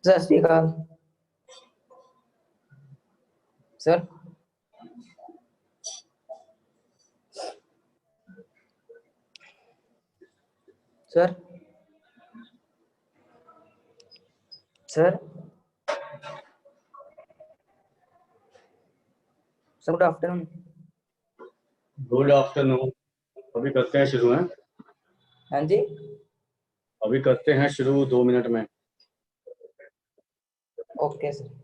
सत श्री अकाल sir. Sir sir sir good afternoon. Good afternoon. अभी करते हैं शुरू हैं। हाँ जी अभी करते हैं शुरू 2 मिनट में। Okay sir.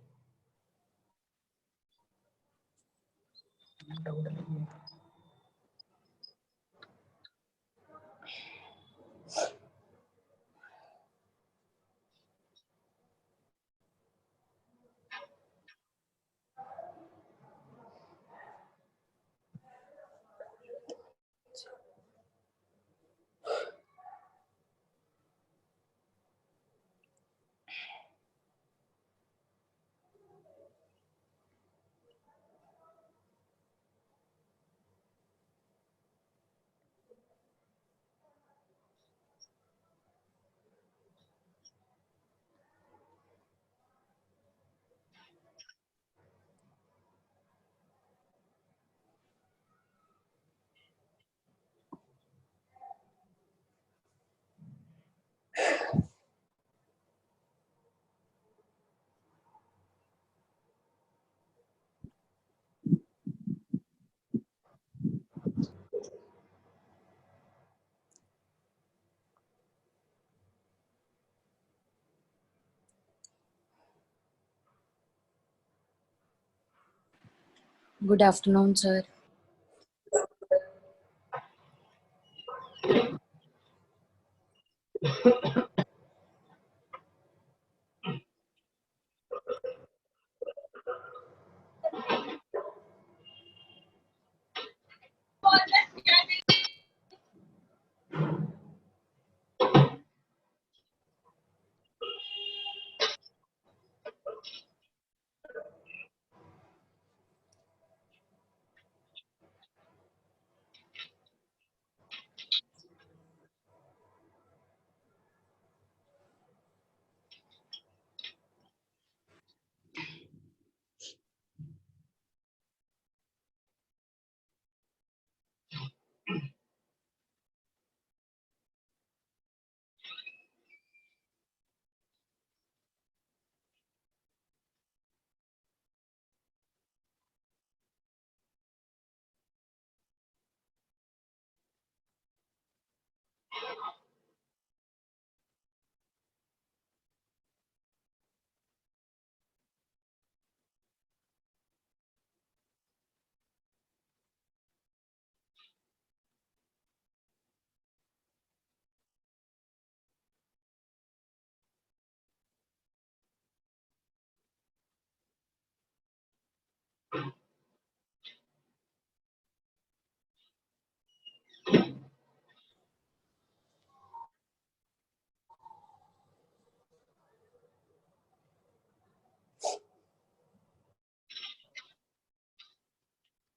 Good afternoon, sir.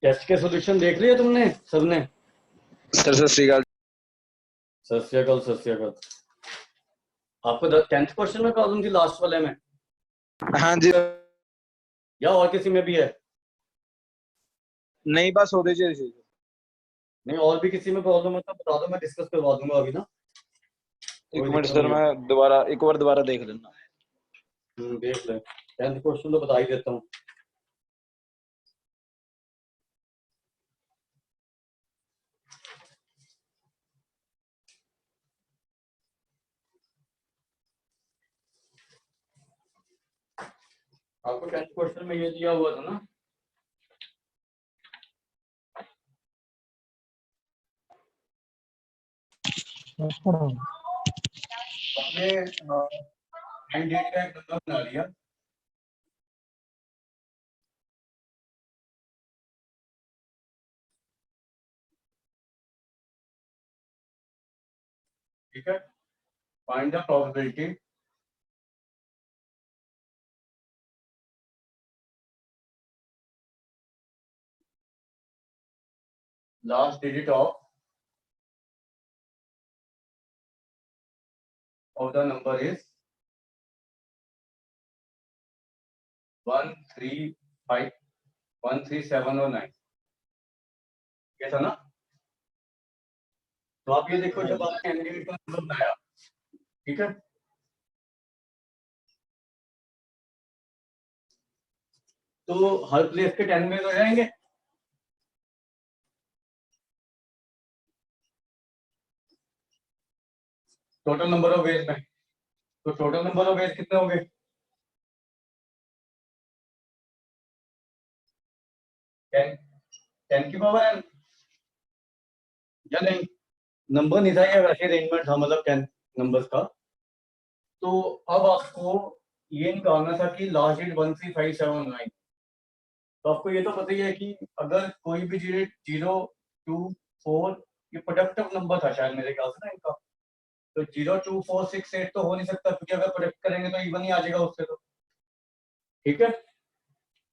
Test के सॉल्यूशन देख लिए तुमने सबने? सर सत श्री अकाल। सत श्री अकाल, सत श्री अकाल। आपको 10th क्वेश्चन में प्रॉब्लम थी लास्ट वाले में, हाँ जी। या और किसी में भी है? नहीं बस हो दीजिए। नहीं, और भी किसी में प्रॉब्लम हो तो बता दो, मैं डिस्कस करवा दूंगा अभी ना। एक मिनट सर, मैं एक बार दोबारा देख लेना। देख ले। 10th क्वेश्चन तो बता ही देता हूँ। आपको 10th क्वेश्चन में ये दिया हुआ था ना, अपने टाइम डेट का एक नंबर बना लिया। ठीक है, find the probability last digit of the number is 135 137 और 9 ये था ना। तो आप ये देखो जब आपने कैंडिडेट का नंबर बनाया, ठीक है, तो हर प्लेस के 10 में हो जाएंगे। टोटल नंबर ऑफ वेज में, तो टोटल नंबर ऑफ वेज कितने हो गए? 10 की पावर n या नहीं? नंबर नहीं था, ये वैसे अरेंजमेंट था, मतलब 10 नंबर्स का। तो अब आपको ये निकालना था कि लास्ट डिजिट 13579। तो आपको ये तो पता ही है कि अगर कोई भी डिजिट 0 2 4, ये प्रोडक्ट ऑफ नंबर था शायद मेरे ख्याल से ना इनका, तो 0 2 4 6 8 तो हो नहीं सकता, क्योंकि अगर प्रोडक्ट करेंगे तो इवन ही आ जाएगा उससे। तो ठीक है,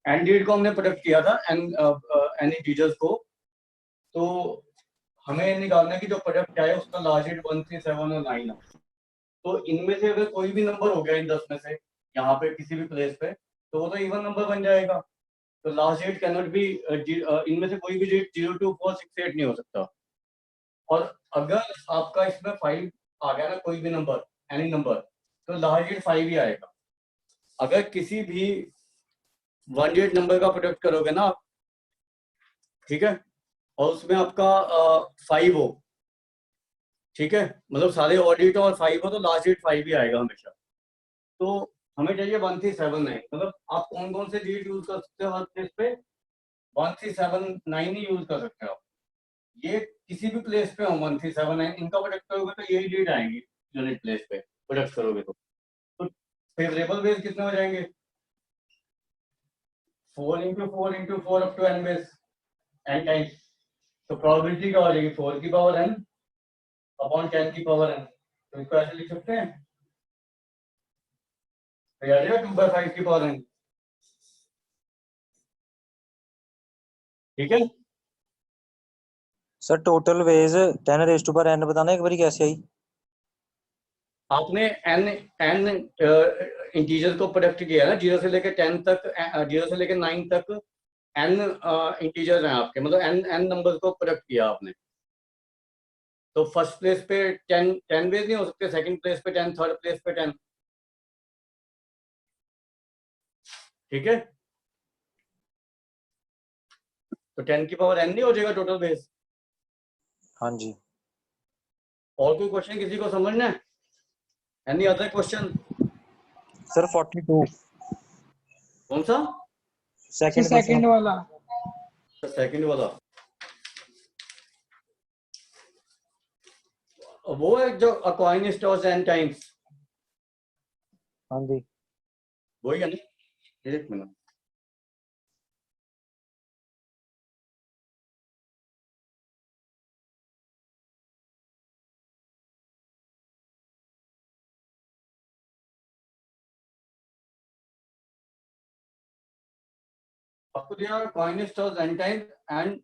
एन डिजिट को हमने प्रोडक्ट किया था एन इंटीजर्स को, तो हमें निकालना है कि जो प्रोडक्ट क्या है उसका लास्ट डिजिट 137 और 9 है। तो इनमें से अगर कोई भी नंबर हो गया इन 10 में से यहाँ पे किसी भी प्लेस पे, तो वो तो इवन नंबर बन जाएगा। तो last digit can not be, इनमें से कोई भी डिजिट 0 2 4 6 8 नहीं हो सकता। और अगर आपका इसमें 5 आ गया ना, कोई भी नंबर, एनी नंबर, तो लास्ट डिजिट 5 ही आएगा। अगर किसी भी 1 डिजिट नंबर का प्रोडक्ट करोगे ना आप, ठीक है, और उसमें आपका 5 हो, ठीक है, मतलब सारे ऑडिट और 5 हो, तो लास्ट डिजिट 5 ही आएगा हमेशा। तो हमें चाहिए 137 मतलब आप कौन कौन से डिजिट यूज कर सकते हो हर प्लेस पे? 137 ही यूज कर सकते हो। ये किसी भी प्लेस पे हो 137 इनका प्रोडक्ट करोगे तो यही डिजिट आएंगी यूनिट प्लेस पे प्रोडक्ट करोगे तो फेवरेबल वेज कितने हो जाएंगे? 4 into 4 into 4 up to n base n times. तो प्रोबेबिलिटी क्या हो जाएगी? 4 की पावर n अपॉन 10 की पावर n। तो इसको ऐसे लिख सकते हैं, तो याद है 2/5 की पावर n। ठीक है, sir total ways 10 raise to power n बताना एक बारी कैसे आई? आपने n इंटीजर को प्रोडक्ट किया ना, 0 से लेकर 10 तक, 0 से लेकर 9 तक n इंटीजर्स हैं आपके, मतलब n नंबर को प्रोडक्ट किया आपने। तो फर्स्ट प्लेस पे 10 वेज नहीं हो सकते, सेकंड प्लेस पे 10, थर्ड प्लेस पे 10। ठीक है, तो 10 की पावर n नहीं हो जाएगा टोटल वेज। हाँ जी और कोई क्वेश्चन किसी को समझना है? Any other question? सर 42 कौन सा? सेकंड सेकंड वाला। सेकंड वाला? वो है जो a coin is tossed 10 times, हाँ जी वही है ना? एक मिनट, आपको दिया coin is tossed 10 times and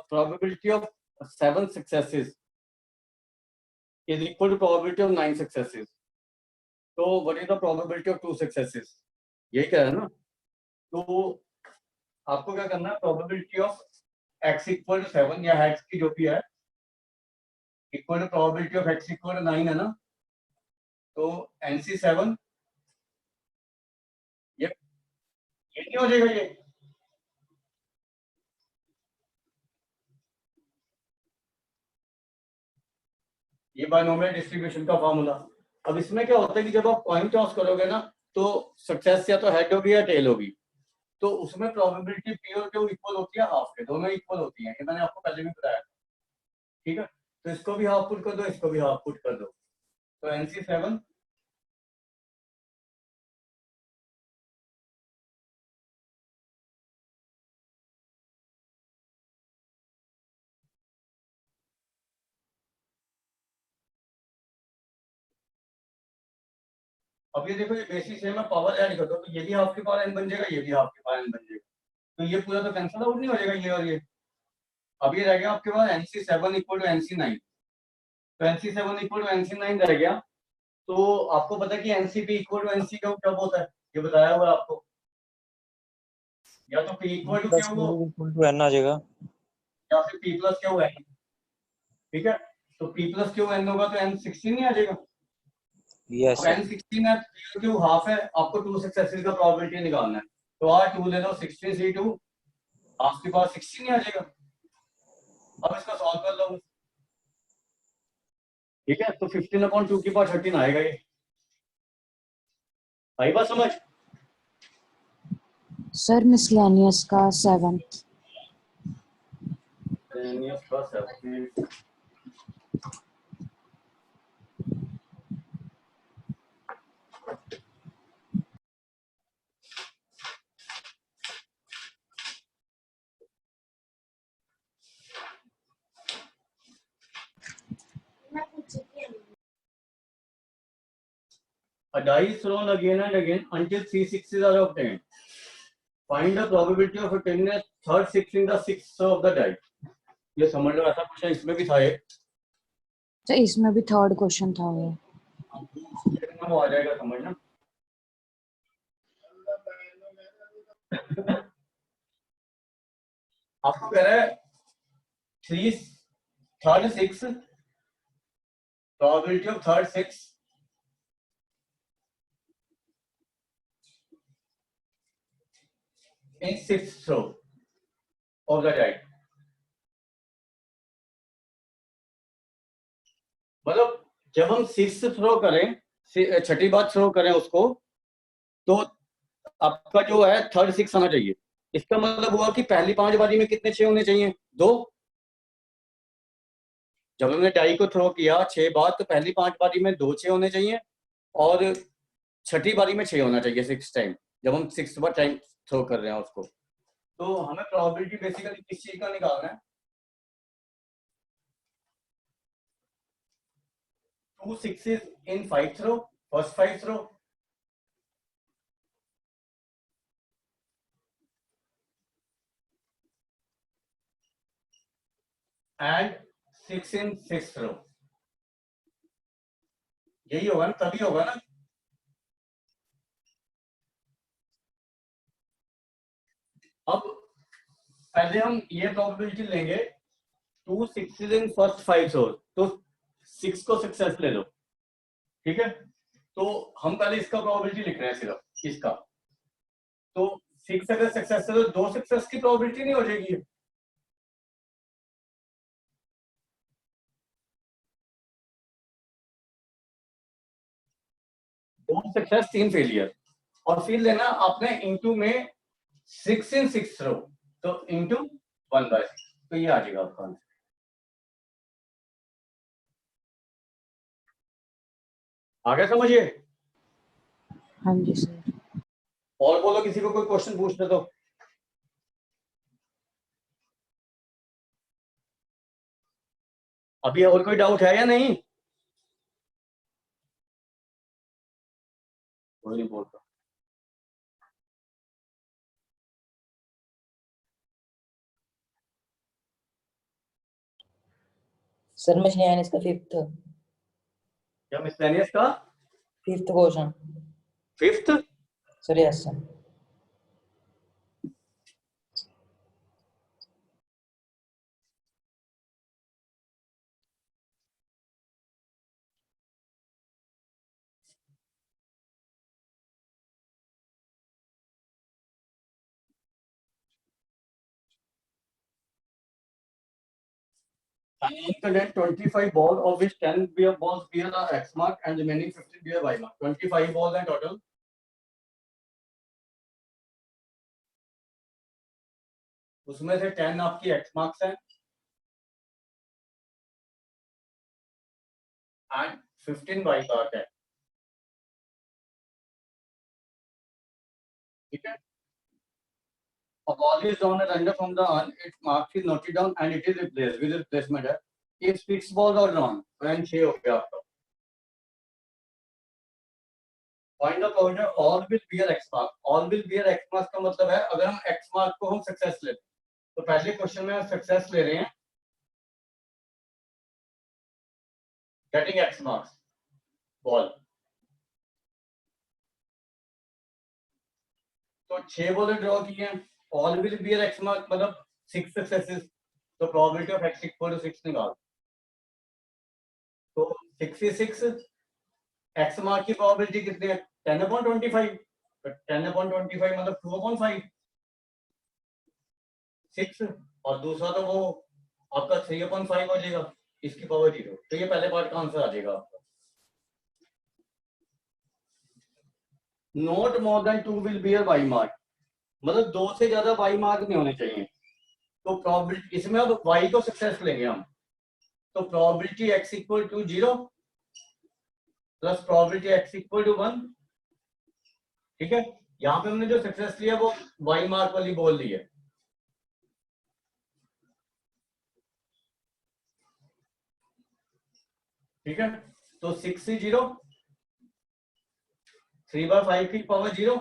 probability of 7 successes is equal to probability of 9 successes. तो what is the probability of 2 successes? यही कह रहा है ना। तो आपको क्या करना है, probability of x equal to 7 या x की जो भी है equal to probability of x equal to 9 है ना, तो NC7 ये नहीं हो जाएगा ये बायनोमियल डिस्ट्रीब्यूशन का फॉर्मूला। अब इसमें क्या होता है कि जब आप कॉइन टॉस करोगे ना, तो सक्सेस या तो हेड होगी या टेल होगी, तो उसमें प्रोबेबिलिटी पी और क्यू इक्वल होती है हाफ के, दोनों इक्वल होती हैं, ये मैंने आपको पहले भी बताया था। ठीक है, तो इसको भी हाफ पुट कर दो, इसको भी हाफ पुट कर दो, तो NC7 अब ये देखो, ये बेसिस है, मैं पावर ऐड कर दो तो ये भी हाफ की पावर n बन जाएगा, ये भी हाफ की पावर n बन जाएगा, तो ये पूरा तो कैंसिल आउट नहीं हो जाएगा ये और ये। अब ये रह गया आपके पास NC7 इक्वल टू NC9, तो NC7 इक्वल टू NC9 रह गया। तो आपको पता है कि NCP इक्वल टू NC कब होता है, ये बताया हुआ आपको। या तो p equal to plus Q equal to N आ जाएगा। या फिर p प्लस क्यू n। ठीक है, तो p प्लस क्यू n होगा तो n 16 नहीं आ जाएगा। यस अब सर। n 16 है, p क्यू हाफ है, आपको 2 सक्सेसिव का प्रोबेबिलिटी निकालना है। तो r 2 ले लो, 16 c 2 आपके पास 16 नहीं आ जाएगा। अब इसका सॉल्व कर लो। ठीक है, तो 15/2 की पावर 13 आएगा ये। आई बात समझ? सर मिसलेनियस का 7। A die is thrown again and again until 3 sixes are obtained. Find the probability of obtaining a third six in the sixth throw of the die. ये समझ लो, ऐसा क्वेश्चन इसमें भी था ये। तो इसमें भी थर्ड क्वेश्चन था वो। वो आ जाएगा समझना। आपको कह रहा है 3 third 6 probability of third 6 in sixth throw of the die। मतलब जब हम सिक्स थ्रो करें, छठी बार थ्रो करें उसको, तो आपका जो है थर्ड 6 आना चाहिए। इसका मतलब हुआ कि पहली 5 बारी में कितने 6 होने चाहिए? 2। जब हमने डाई को थ्रो किया 6 बार, तो पहली 5 बारी में 2 6 होने चाहिए और छठी बारी में 6 होना चाहिए 6 टाइम, जब हम 6 बार टाइम थ्रो कर रहे हैं उसको। तो हमें प्रोबेबिलिटी बेसिकली किस चीज का निकालना है? 2 6s in 5 throw, first 5 throw, and 6 in 6th throw। यही होगा ना, तभी होगा ना। अब पहले हम ये प्रोबेबिलिटी लेंगे 2 6s in first 5 throws, तो 6 को सक्सेस ले लो। ठीक है, तो हम पहले इसका प्रोबेबिलिटी लिख रहे हैं सिर्फ इसका। तो 6 अगर सक्सेस है तो 2 सक्सेस की प्रोबेबिलिटी नहीं हो जाएगी? 2 सक्सेस 3 फेलियर। और फिर लेना आपने इनटू में 6 in 6 थ्रो, तो इनटू 1/6, तो ये आ जाएगा आपका आंसर। आगे समझिए। हाँ जी सर। और बोलो, किसी को कोई क्वेश्चन पूछते तो। अभी और कोई डाउट है या नहीं? कोई नहीं बोलता। सर मिसलेनियस का क्या मिसलेनियस का fifth question? Fifth? Sir yes sir. Contain 25 balls, of which 10 balls bear the X mark and remaining 50 bear Y mark। 25 balls हैं टोटल। उसमें से 10 आपकी X marks हैं and 15 Y mark है। ठीक है, a ball is drawn at random from the urn, its mark is noted down and it is replaced with replacement है। if 6 balls are drawn, तो n 6 हो गया आपका। Find the probability all will bear X mark। all will bear X mark का मतलब है अगर हम X mark को हम सक्सेस लेते हैं, तो पहले क्वेश्चन में हम सक्सेस ले रहे हैं getting X marks बॉल। तो 6 बॉल ड्रॉ किए हैं, all will be X mark मतलब 6 सक्सेसेस, तो probability of x equal to 6 निकाल। तो 66 x मार्क की प्रोबेबिलिटी कितनी है 10/25, तो 10/25 मतलब 2/5 6, और दूसरा तो वो आपका 3/5 हो जाएगा इसकी पावर 0। तो ये पहले पार्ट का आंसर आ जाएगा आपका। Not more than 2 will be by mark, मतलब 2 से ज्यादा बाई मार्क नहीं होने चाहिए। तो प्रोबेबिलिटी इसमें अब y को सक्सेस लेंगे हम, तो probability x equal to 0 plus probability x equal to 1। ठीक है, यहाँ पे हमने जो सक्सेस लिया वो y मार्क वाली बोल दी है। ठीक है, तो 6 से 0, 3/5 की पावर 0,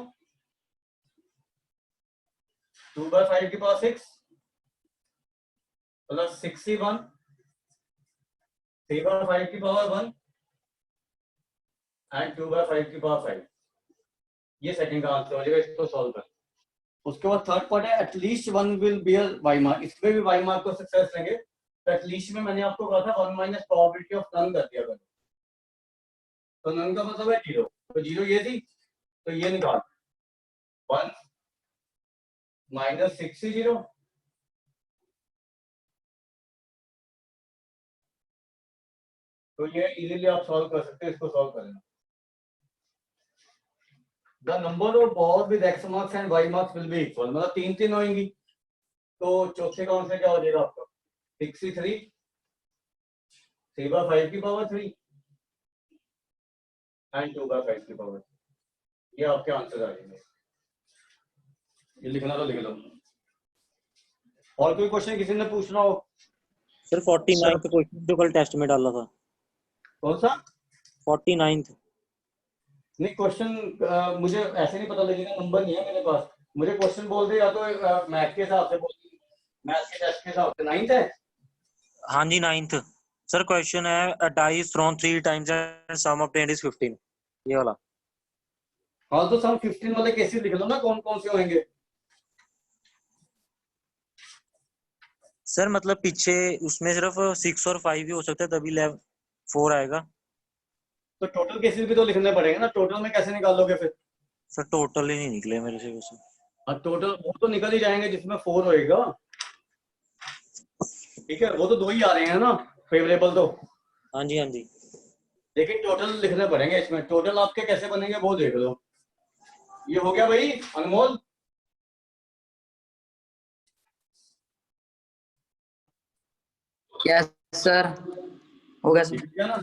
2/5 की पावर 6 प्लस 61, 3/5 की पावर 1 एंड 2/5 की पावर 5। ये सेकंड का आंसर हो जाएगा, इसको सॉल्व कर। उसके बाद थर्ड पार्ट है at least 1 will be Y mark, इसमें भी वाई मार्क को सक्सेस लेंगे। तो एटलीस्ट में मैंने आपको कहा था 1 माइनस प्रोबेबिलिटी ऑफ नन कर दिया करो, तो नन का मतलब है 0, तो 0 ये थी, तो ये निकाल 1 माइनस 6 से 0, तो ये इजीली आप सॉल्व कर सकते हैं, इसको सॉल्व कर लेना। The number of ball with X marks and Y marks will be equal, मतलब 3 होंगी, तो चौथे का आंसर क्या हो जाएगा आपका 63, 3/5 की पावर 3 एंड 2/5 की पावर। ये आपके आंसर आ जाएंगे, ये लिखना तो लिख लो। और कोई क्वेश्चन किसी ने पूछना हो? सर 49th क्वेश्चन जो कल टेस्ट में डाला था। कौन सा? 49th। नहीं क्वेश्चन मुझे ऐसे नहीं पता लगेगा, नंबर नहीं है मेरे पास। मुझे क्वेश्चन बोल दे या तो मैथ के हिसाब से बोल दे, मैथ के टेस्ट के हिसाब से। 9th है? हाँ जी 9th। सर क्वेश्चन है dice thrown 3 times and sum obtained is 15, ये वाला। हाँ तो सम 15 वाले केसेस लिख लो ना, कौन कौन से होंगे। सर मतलब पीछे उसमें सिर्फ 6 और 5 ही हो सकता है, तभी 4 आएगा। तो टोटल केसेस भी तो लिखने पड़ेंगे ना, टोटल में कैसे निकालोगे फिर? सर टोटल ही नहीं निकले मेरे से वैसे। हाँ टोटल वो तो निकल ही जाएंगे जिसमें 4 होएगा। ठीक है, वो तो 2 ही आ रहे हैं ना फेवरेबल तो। हाँ जी हाँ जी। लेकिन टोटल लिखने पड़ेंगे इसमें, टोटल आपके कैसे बनेंगे वो देख लो। ये हो गया भाई अनमोल? यस सर, हो गया सर। लिख दिया ना?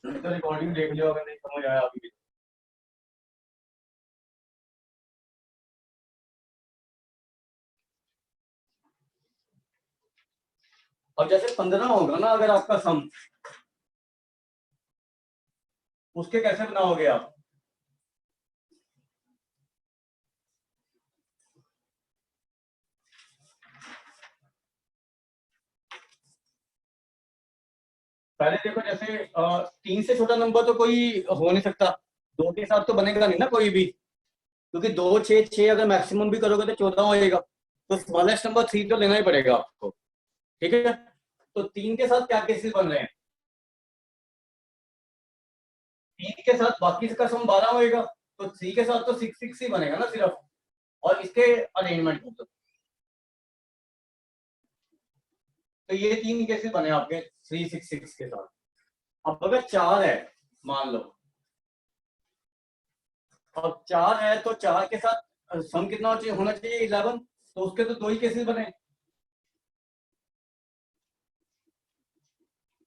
तो रिकॉर्डिंग देख लियो अगर नहीं समझ आया अभी। अब जैसे 15 होगा ना अगर आपका सम, उसके कैसे बनाओगे आप? पहले देखो जैसे 3 से छोटा नंबर तो कोई हो नहीं सकता, 2 के साथ तो बनेगा नहीं ना कोई भी, क्योंकि 2 6 6 अगर मैक्सिमम भी करोगे तो 14 होएगा, तो स्मॉलेस्ट नंबर 3 तो लेना ही पड़ेगा आपको। ठीक है, तो 3 के साथ क्या केसेस बन रहे हैं? 3 के साथ बाकी का सम 12 होएगा, तो 3 के साथ तो 6 6 ही बनेगा ना सिर्फ, और इसके अरेंजमेंट मतलब। तो ये 3 केसेस बने आपके 3 6 6 के साथ। अब अगर 4 है मान लो, अब 4 है तो 4 के साथ सम कितना होना चाहिए 11, तो उसके तो 2 ही केसेस बने।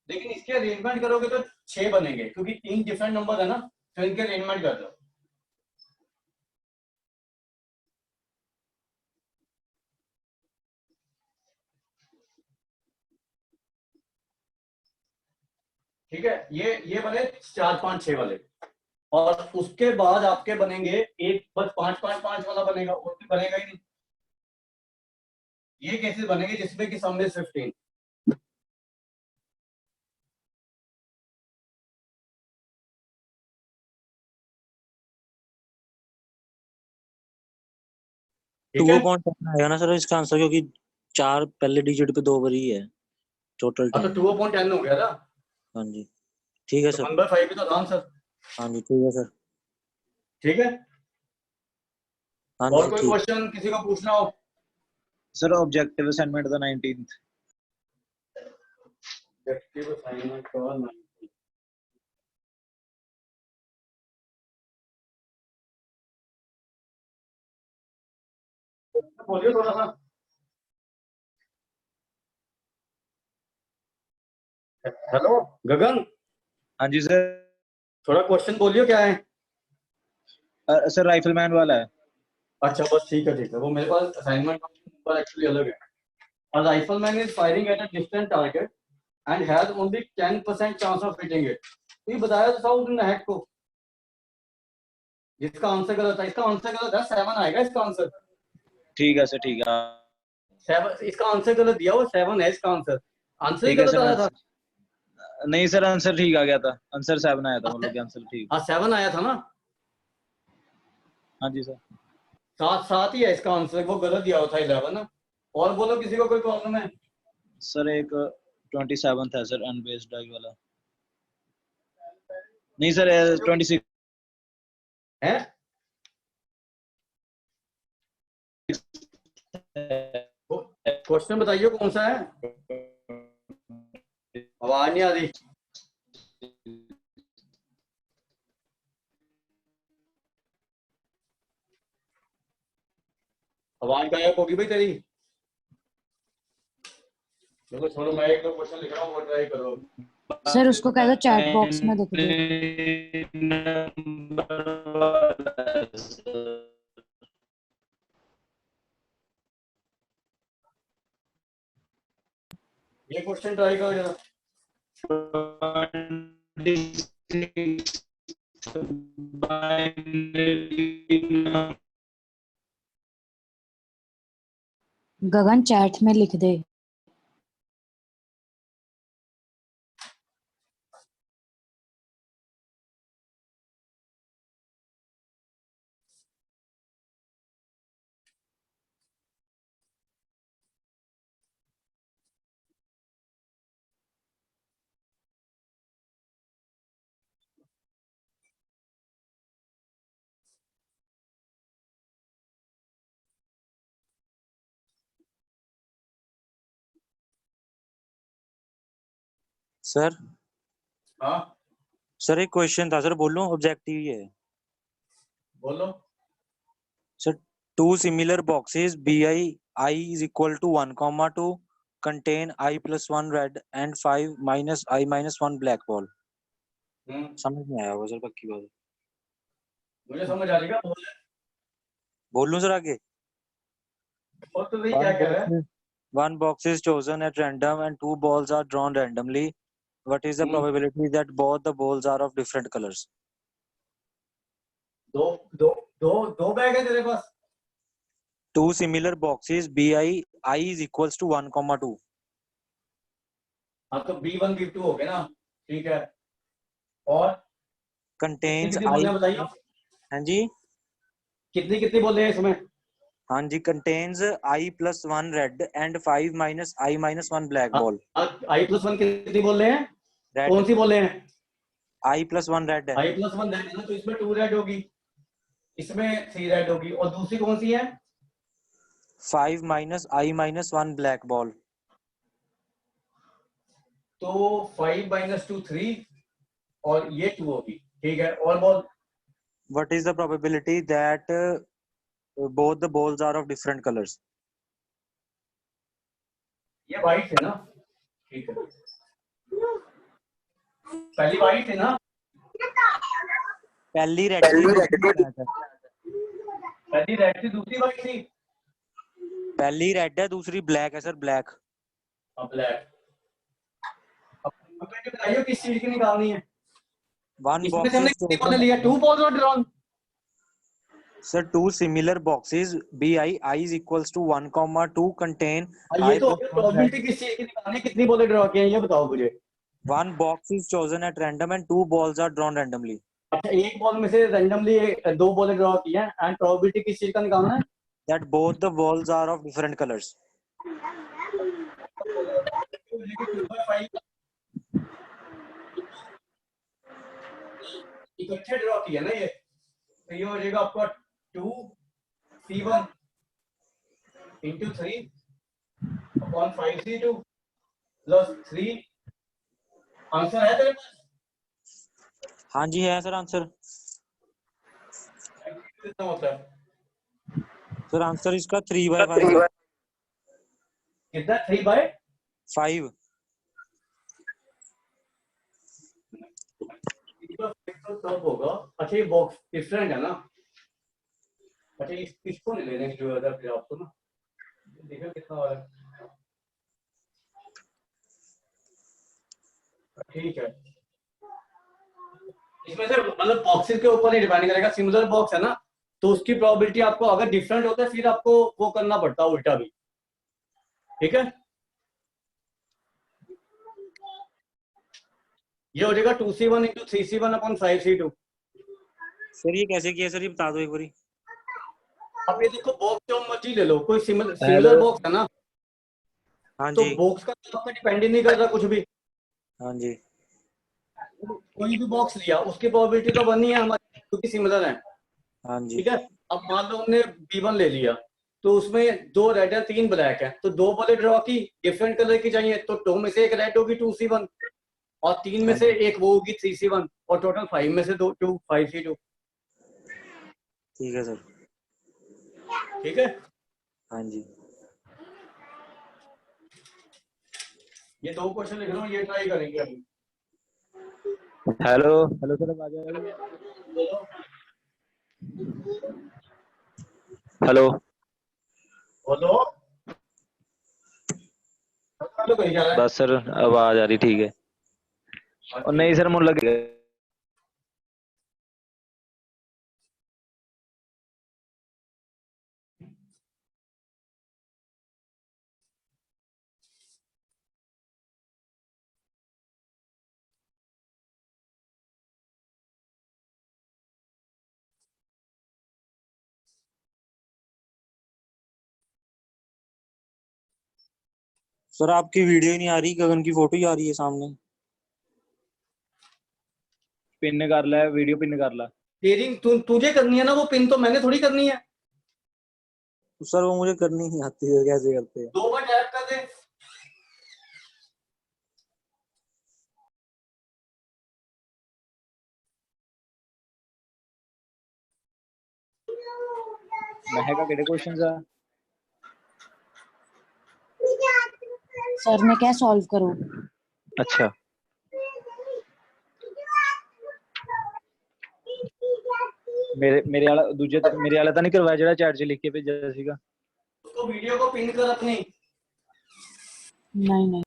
लेकिन इसके अरेंजमेंट करोगे तो 6 बनेंगे, क्योंकि 3 डिफरेंट नंबर है ना, तो इनके अरेंजमेंट कर दो। ठीक है, ये बने 4 5 6 वाले, और उसके बाद आपके बनेंगे एक बस 5 5 5 वाला बनेगा, और भी बनेगा ही नहीं। ये केसेस बनेंगे जिसमें कि सम इज 15। ठीक है। 2.10 आएगा ना सर इसका आंसर, क्योंकि 4 पहले डिजिट पे 2 बार ही है टोटल हाँ तो 10। 2/10 हो गया ना, हाँ जी ठीक है तो सर। 1/5 भी तो था आंसर। हाँ जी ठीक है सर। ठीक है, हाँ और जी कोई ठीक। क्वेश्चन किसी को पूछना हो? Sir objective assignment the 19th। Objective assignment का 19 बोलिए थोड़ा सा। हेलो गगन, हाँ जी सर। थोड़ा क्वेश्चन बोलिए क्या है। सर राइफलमैन वाला है। अच्छा बस ठीक है, ठीक है, वो मेरे पास असाइनमेंट पर एक्चुअली अलग है। A rifleman is firing at a distant target and has only 10% chance of hitting it. तो ये बताया तो था उसने हैक को, जिसका आंसर गलत है। इसका आंसर गलत है, 7 आएगा इसका आंसर। ठीक है सर, ठीक है। 7, इसका आंसर गलत दिया, वो 7 है इसका आंसर। आंसर ही ठीक है गलत सर। आया था। नहीं सर, आंसर ठीक आ गया था। आंसर 7 आया था, मतलब कि आंसर ठीक। हाँ 7 आया था ना, हाँ जी सर। 7 ही है इसका आंसर, वो गलत दिया हुआ था 11 ना। और बोलो किसी को कोई प्रॉब्लम है? सर एक 27th है सर, अनबेस्ड डाई वाला। नहीं सर 26 है? क्वेश्चन बताइए कौन सा है, आवाज नहीं आ रही। आवाज गायब होगी भाई तेरी। देखो छोड़ो, मैं एक दो क्वेश्चन लिख रहा हूँ, वो ट्राई करो। सर उसको कह दो चैट बॉक्स में लिख दो। ये क्वेश्चन ट्राई करो जरा। गगन चैट में लिख दे। सर हाँ सर एक क्वेश्चन था सर, बोलूं? ऑब्जेक्टिव ही है बोलो। Sir. 2 similar boxes I is equal to 1, 2 contain I plus 1 red and 5 minus I minus 1 black ball. समझ नहीं आया वो सर, पक्की बात है। मुझे समझ आ रही है, बोल। बोलूं सर आगे? और तो भाई क्या कह रहा है? One box is chosen at random and 2 balls are drawn randomly. What is the probability that both the balls are of different colors? दो दो दो दो बैग है तेरे पास? 2 similar boxes I is equals to 1, 2. हाँ तो B1 B2 हो गए ना, ठीक है। और Contains कितनी I. बोले बताइए, हाँ जी कितनी कितनी बोले हैं इसमें? हाँ जी, contains I plus 1 red and 5 minus I minus 1 black ball. I+1 कितनी बोल रहे हैं? Red. कौन सी बोले हैं? I plus 1 red है। I+1 रेड है ना, तो इसमें 2 रेड होगी, इसमें 3 रेड होगी, और दूसरी कौन सी है? 5 minus I minus 1 black ball. तो 5 - 2 3, और ये 2 होगी, ठीक है। और बोल। What is the probability that both the balls are of different colors? ये वाइट है ना, ठीक है। पहली वाइट है ना, पहली रेड थी, दूसरी black है। पहली रेड थी, दूसरी वाइट थी। पहली रेड है, दूसरी ब्लैक है सर, ब्लैक। अब ब्लैक। अब बताइए किस चीज की निकालनी है? One इसमें box से हमने is कितनी बॉल chosen. लिया? 2 बॉल्स और drawn. Sir, 2 similar boxes I is equals to 1, 2 contain ये I तो plus 1 red. प्रोबेबिलिटी किस चीज की निकालनी है, कितनी बॉलें ड्रॉ की हैं, ये बताओ मुझे। One box is chosen at random and 2 balls are drawn randomly. अच्छा, एक बॉल में से रैंडमली 2 बॉलें ड्रॉ की हैं, एंड प्रोबेबिलिटी किस चीज का निकालना है? that both the walls are of different colors. इकट्ठे ड्रॉ किया ना ये, तो ये हो जाएगा आपका 2C1 into 3 upon 5C2 plus 3। Answer है तेरे पास? हाँ जी है सर आंसर। कितना होता है? सर आंसर इसका 3/5 है। कितना 3/5? तो तब होगा। अच्छा ये बॉक्स डिफरेंट है ना? अच्छा इसको नहीं लेने की जरूरत है फिर आपको ना, देखो कितना हो रहा है। ठीक है, इसमें से मतलब बॉक्सेस के ऊपर ही डिपेंड करेगा। सिमिलर बॉक्स है ना, तो उसकी प्रोबेबिलिटी आपको अगर डिफरेंट होता है फिर आपको वो करना पड़ता है उल्टा भी। ठीक है, ये हो जाएगा 2C1 into 3C1 upon 5C2। Sir ये कैसे किया सर, ये बता दो एक बारी। अब ये देखो बॉक्स जो मर्जी ले लो, कोई सिमिलर Hello? बॉक्स है ना, हाँ तो जी बॉक्स का तो आपका डिपेंड ही नहीं कर रहा कुछ भी। हाँ जी कोई भी बॉक्स लिया उसकी प्रोबेबिलिटी तो 1 ही है हमारी, क्योंकि सिमिलर है। हाँ जी ठीक है, अब मान लो हमने B1 ले लिया, तो उसमें 2 रेड है 3 ब्लैक है, तो 2 बॉलें ड्रॉ की, डिफरेंट कलर की चाहिए, तो 2 में से एक रेड होगी 2C1 और 3 में हाँ से जी एक वो होगी 3C1 और टोटल 5 में से 2 5C2। ठीक है सर। ठीक है, हाँ जी ये 2 क्वेश्चन लिख रहा हूँ, ये ट्राई करेंगे अभी। हेलो हेलो सर, आवाज आ रही है? बोलो हेलो बोलो हेलो कहीं जा रहा है? बस सर आवाज आ रही, ठीक है। और नहीं सर मुझे लगे सर आपकी वीडियो ही नहीं आ रही, गगन की फोटो ही आ रही है सामने। पिन कर ला, वीडियो पिन कर ला। तेरी तुझे करनी है ना वो पिन, तो मैंने थोड़ी करनी है। तो सर वो मुझे करनी नहीं आती है, कैसे करते हैं? 2 बार टैप कर दे। महका केड़े क्वेश्चंस आ? सर ने क्या सॉल्व करो? अच्छा मेरे वाला दूजे मेरे वाला तो नहीं करवाया जेड़ा चैट च लिख के भेजा सीगा। उसको वीडियो को पिन कर अपनी। नहीं नहीं।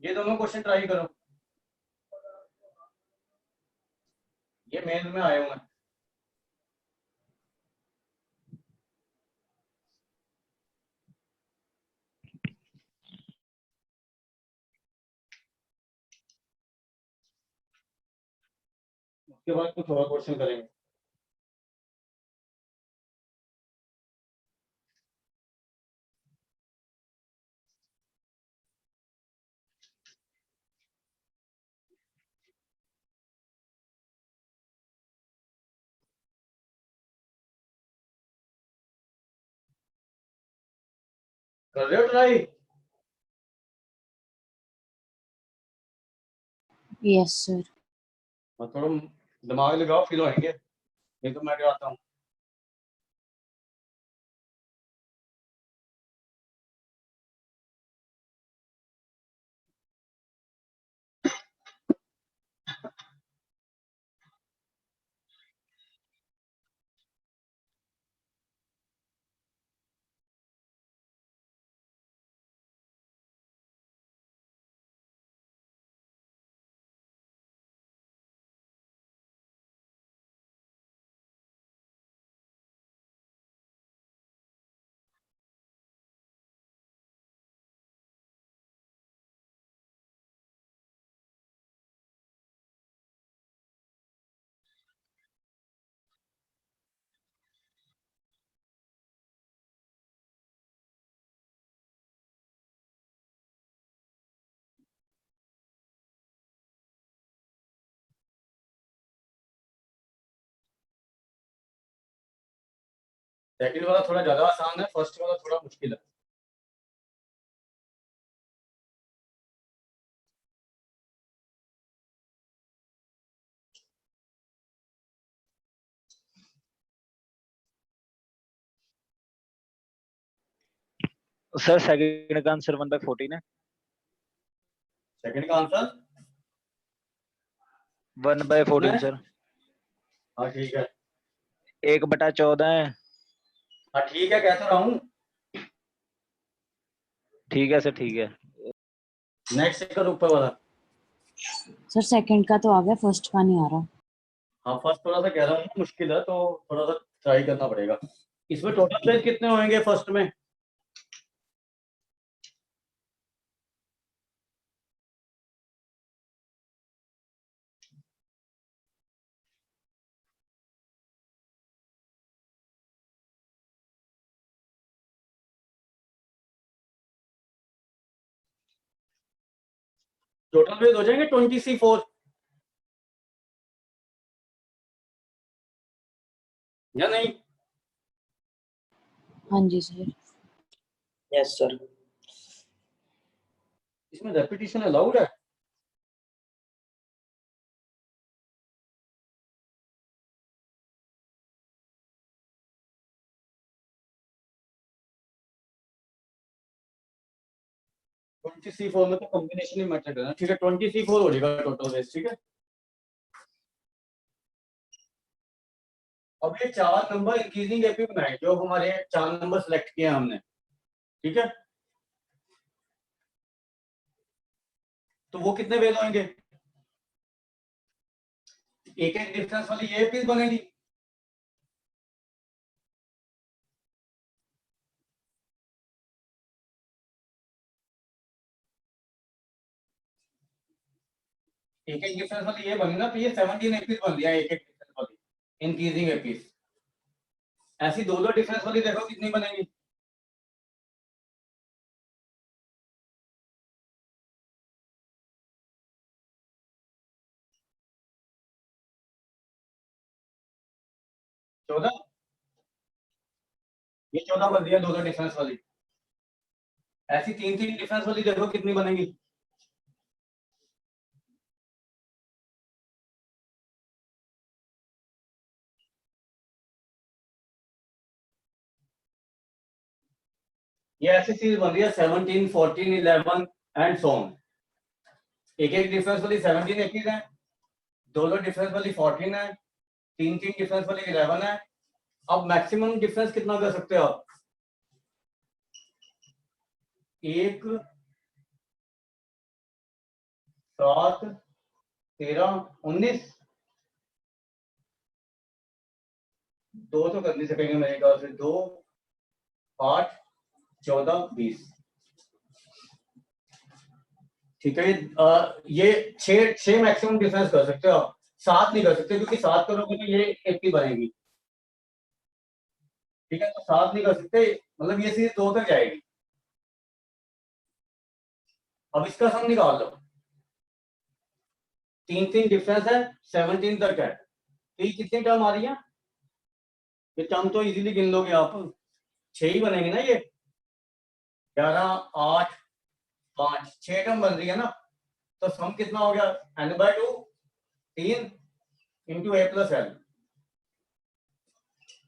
ये दोनों क्वेश्चन ट्राई करो, ये मेल में आए हुए हैं। उसके बाद कुछ और क्वेश्चन करेंगे। कर रहे हो ट्राई? Yes sir. थोड़ा दिमाग लगाओ फिर होंगे, नहीं तो मैं डराता हूँ। सेकंड वाला थोड़ा ज्यादा आसान है, फर्स्ट वाला थोड़ा मुश्किल है। सर सेकंड का आंसर 1/14 है। सेकंड का आंसर 1/14 सर। हाँ ठीक है, 1/14 है। हाँ ठीक है, कह तो रहा हूँ। ठीक है सर, ठीक है। नेक्स्ट कर ऊपर वाला। सर सेकंड का तो आ गया, फर्स्ट का नहीं आ रहा। हाँ फर्स्ट थोड़ा सा कह रहा हूँ मुश्किल है, तो थोड़ा सा ट्राई करना पड़ेगा। इसमें टोटल पेज कितने होंगे फर्स्ट में? टोटल पेज हो जाएंगे 24 या नहीं? हाँ जी सर। Yes sir. इसमें रेपिटेशन अलाउड है? C4 में तो कॉम्बिनेशन ही मैटर है ना। ठीक है, 24 हो जाएगा टोटल पेज। ठीक है, अब ये 4 नंबर इंक्रीजिंग एपी बनाए, जो हमारे 4 नंबर सेलेक्ट किए हैं हमने। ठीक है, तो वो कितने वेल होंगे? एक एक डिफरेंस वाली ये एपी बनेगी। एक एक डिफरेंस वाली ये बनी ना, तो ये 17 एपीज बन गया एक एक डिफरेंस वाली इंक्रीजिंग एपीज। ऐसी दो दो डिफरेंस वाली देखो कितनी बनेगी। चौदह, ये 14 बन रही है दो दो डिफरेंस वाली। ऐसी तीन तीन डिफरेंस वाली देखो कितनी बनेगी। ये ऐसी चीज बन रही है 17, 14, 11 एंड सो ऑन। एक एक डिफरेंस वाली 17 एपीज है, दो दो डिफरेंस वाली 14 है, तीन तीन डिफरेंस वाली 11 है। अब मैक्सिमम डिफरेंस कितना कर सकते हो आप? एक, 7, 13, 19, दो तो कर नहीं सकेंगे मेरे ख्याल से। 2, 8, 14, 20। ठीक है, ये छह छह मैक्सिमम डिफरेंस कर सकते हो आप। 7 नहीं कर सकते, क्योंकि 7 करोगे तो ये 80 बनेगी। ठीक है, तो 7 नहीं कर सकते, मतलब ये सीरीज 2 तक जाएगी। अब इसका सम निकाल लो। तीन तीन डिफरेंस है, 17 तक है, तो ये कितनी टर्म आ रही है? ये टर्म तो इजीली गिन लोगे आप, 6 ही बनेंगे ना ये। 11, 8, 5, 6 टर्म बन रही है ना। तो सम कितना हो गया? n/2, 3 into a plus L.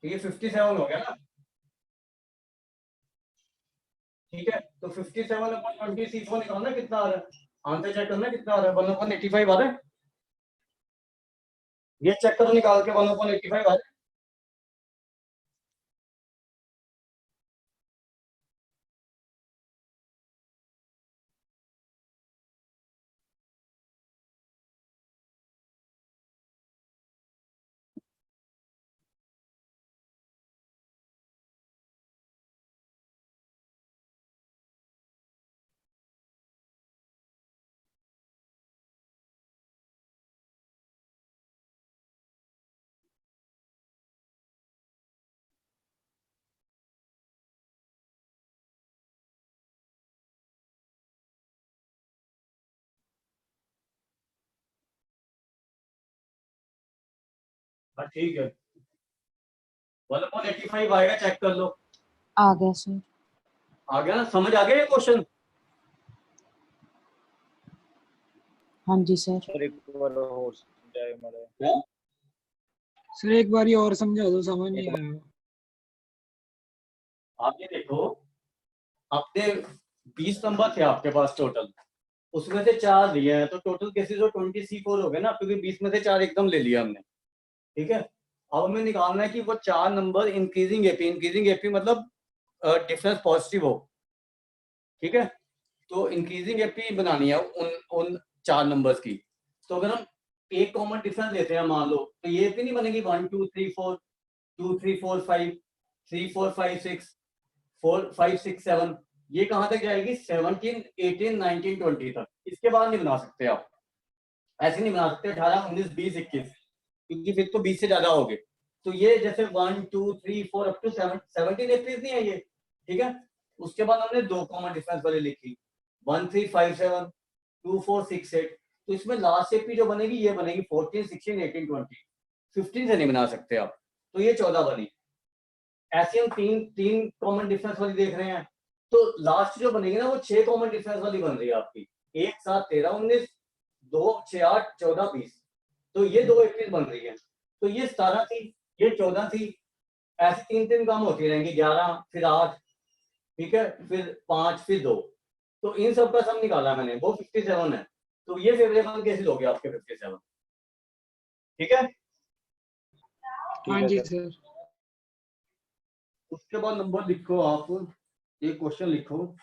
ये 57 हो गया ना। ठीक है, तो 57/20 C4 निकालना कितना आ रहा है, आंसर चेक करना कितना आ रहा है। 1/85 आ रहा है। ये चेक करो निकाल के, 1/85 आ रहा है। हाँ ठीक है, 1/85 आएगा, चेक कर लो। आ गया सर। आ गया ना? समझ आ गया ये क्वेश्चन? हाँ जी सर। सर एक बार और समझाए हमारे। सर एक बार और समझा दो, समझ नहीं आया। आप ये देखो, आपने 20 नंबर थे आपके पास टोटल, उसमें से 4 लिए हैं, तो टोटल केसेस जो 20C4 हो गए ना, क्योंकि 20 में से 4 एकदम ले लिया हमने। ठीक है, अब हमें निकालना है कि वो 4 नंबर इंक्रीजिंग एपी मतलब डिफरेंस पॉजिटिव हो। ठीक है, तो इंक्रीजिंग एपी बनानी है उन 4 नंबर्स की। तो अगर हम एक कॉमन डिफरेंस लेते हैं मान लो, तो ये एपी नहीं बनेगी 1 2 3 4 2 3 4 5 3 4 5 6 4 5 6 7, ये कहां तक जाएगी? 17 18 19 20 तक। इसके बाद नहीं बना सकते आप, ऐसे नहीं बना सकते 18 19 20 21, क्योंकि फिर तो 20 से ज्यादा हो गए। तो ये जैसे 1 2 3 4 अप टू 17 एपीज नहीं है ये। ठीक है, उसके बाद हमने 2 कॉमन डिफरेंस वाली लिखी 1 3 5 7 2 4 6 8। तो इसमें लास्ट एपी जो बनेगी ये बनेगी 14 16 18 20, 15 से नहीं बना सकते आप, तो ये 14 बनी। ऐसे हम तीन कॉमन डिफरेंस वाली देख रहे हैं, तो लास्ट जो बनेगी ना वो 6 कॉमन डिफरेंस वाली बन रही है आपकी। 1 7 13 19 2 6 8 14 20, तो ये 2 एपीज बन रही है। तो ये 17 थी, ये 14 थी, ऐसे 3 काम होती रहेंगी, 11 फिर 8, ठीक है, फिर 5 फिर 2। तो इन सब का सम निकाला मैंने, वो 57 है। तो ये फेवरेबल केसेस हो गए आपके 57। ठीक है, हाँ जी सर। उसके बाद नंबर लिखो आप, एक क्वेश्चन लिखो।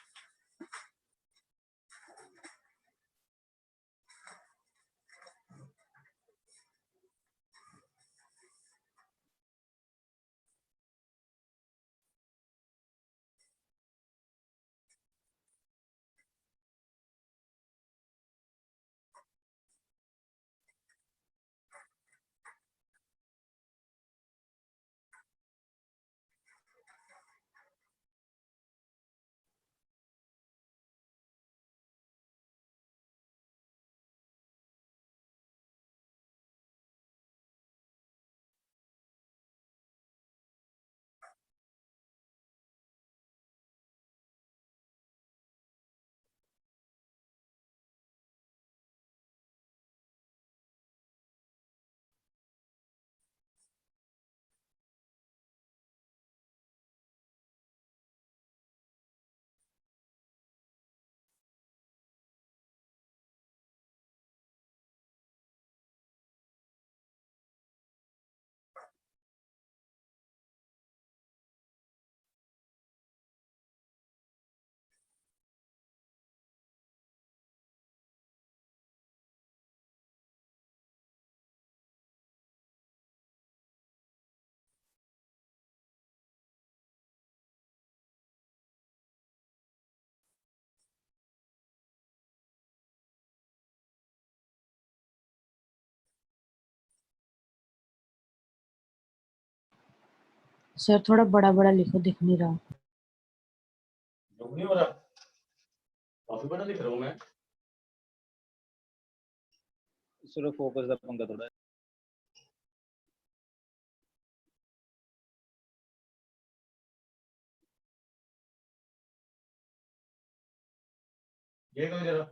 सर थोड़ा बड़ा बड़ा लिखो, दिख नहीं रहा। जो नहीं हो रहा, काफी बड़ा लिख रहा हूँ मैं। सिर्फ फोकस दा पंगा थोड़ा है। ये करो जरा।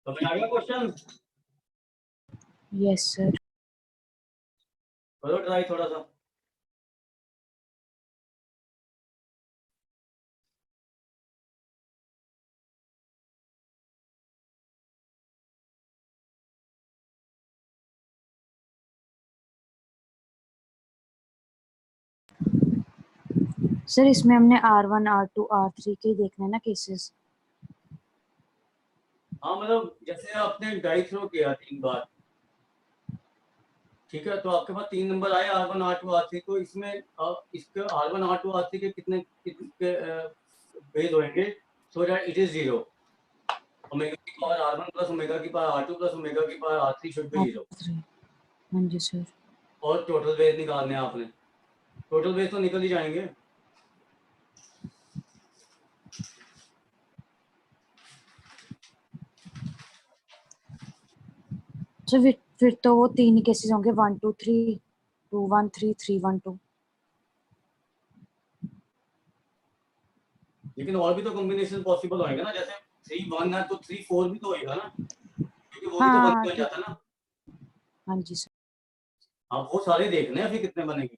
समझ आ गया क्वेश्चन? Yes sir. करो ट्राई थोड़ा सा। सर इसमें हमने R1 R2 R3 के देखना है ना केसेस। हाँ मतलब जैसे आपने डाई थ्रो किया 3 बार, ठीक है, तो आपके पास 3 नंबर आए R1 R2 R3, तो इसमें इसके R1 R2 R3 के कितने बेस होंगे so that it is 0। Omega की पावर R1 प्लस ओमेगा की पावर R2 प्लस ओमेगा की power R3 should be 0। R3 हाँ जी सर। और टोटल बेस निकालने हैं आपने, टोटल बेस तो निकल ही जाएंगे। सर फिर तो वो 3 ही केसेस होंगे 1 2 3 2 1 3 3 1 2। लेकिन और भी तो कॉम्बिनेशन पॉसिबल होंगे ना, जैसे 3 1 है तो 3 4 भी तो होएगा ना, क्योंकि वो भी तो हाँ बन ठीक। जाता ना। हाँ जी सर। हाँ वो सारे देखने हैं फिर कितने बनेंगे।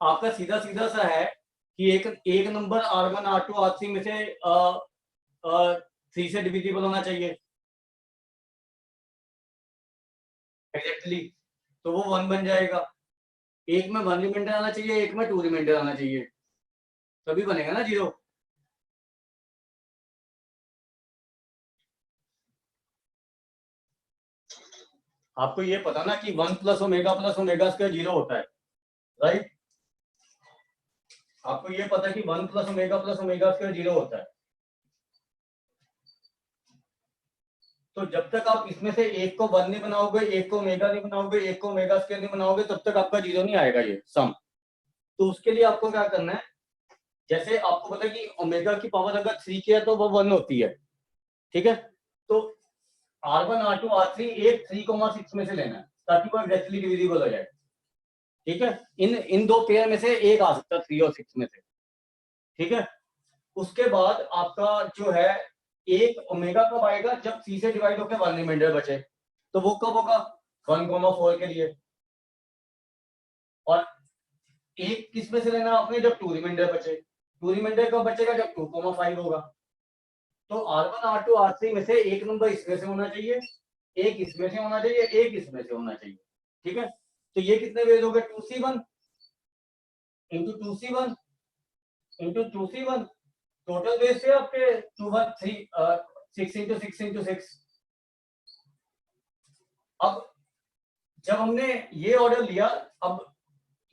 आपका सीधा सीधा सा है कि एक नंबर R1 R2 R3 में से 3 से डिविजिबल होना चाहिए एग्जैक्टली, तो वो 1 बन जाएगा। एक में 1 रिमाइंडर आना चाहिए, एक में 2 रिमाइंडर आना चाहिए, तभी बनेगा ना 0। आपको ये पता ना कि 1 प्लस ओमेगा स्क्वायर 0 होता है, राइट? आपको ये पता है कि 1 प्लस ओमेगा स्क्वायर 0 होता है। तो जब तक आप इसमें से एक को 1 नहीं बनाओगे, एक को ओमेगा नहीं बनाओगे, एक को ओमेगा स्क्वायर नहीं बनाओगे, तब तक आपका 0 नहीं आएगा ये सम। तो उसके लिए आपको क्या करना है, जैसे आपको पता है कि ओमेगा की पावर अगर 3 की है तो वो 1 होती है, ठीक है? तो R1 R2 R3 एक 3,6 में से लेना है ताकि वो एग्जैक्टली डिविजिबल हो जाए, ठीक है? इन दो पेयर में से एक आ सकता है 3 और 6 में से, ठीक है? उसके बाद आपका जो है एक ओमेगा कब आएगा, जब 3 से डिवाइड होकर 1 रिमाइंडर बचे, तो वो कब होगा 1,4 के लिए। और एक किस में से लेना आपने, जब 2 रिमाइंडर बचे। 2 रिमाइंडर कब बचेगा, जब 2,5 होगा। तो R1 R2 R3 में से एक नंबर इसमें से होना चाहिए, एक इसमें से होना चाहिए, एक इसमें से होना चाहिए, ठीक है? तो ये कितने बेस हो गए, 2C1 into 2C1 into 2C1, total base से आपके 6 इंटू 6 इंटू 6। अब जब हमने ये ऑर्डर लिया, अब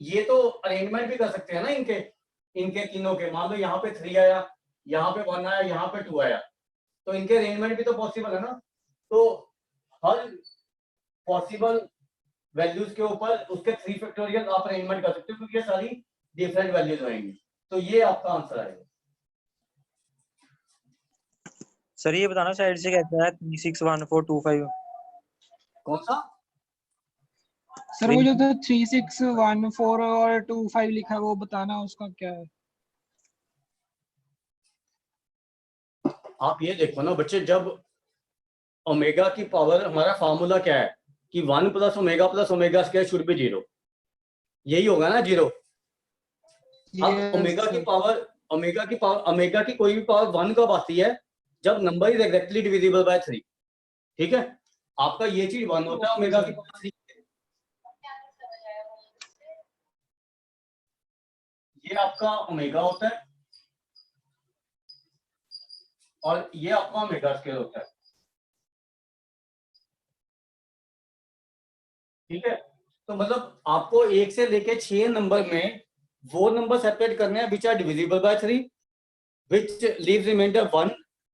ये तो अरेंजमेंट भी कर सकते हैं ना इनके तीनों के। मान लो यहाँ पे 3 आया, यहाँ पे 1 आया, यहाँ पे 2 आया, तो इनके अरेंजमेंट भी तो पॉसिबल है ना। तो हर पॉसिबल वैल्यूज के ऊपर उसके 3 फैक्टोरियल आप अरेंजमेंट कर सकते हो, क्योंकि ये सारी डिफरेंट वैल्यूज होंगी। तो ये आपका आंसर आएगा। सर ये बताना साइड से कैसा है 361425? कौन सा? सर वो जो 3614 और 25 लिखा है वो बताना उसका क्या है। आप ये देखो ना बच्चे, जब ओमेगा की पावर, हमारा फार्मूला क्या है कि 1 plus omega square should be 0, यही होगा ना 0। अब ओमेगा की कोई भी पावर 1 कब आती है, जब number is exactly divisible by 3, ठीक है? आपका ये चीज 1 होता है ओमेगा की पावर 3। ये आपका ओमेगा होता है और ये आपका ओमेगा स्क्वायर होता है, ठीक है? तो मतलब आपको 1 से लेके 6 नंबर में वो नंबर सेपरेट करने हैं which are divisible by 3, which leaves remainder 1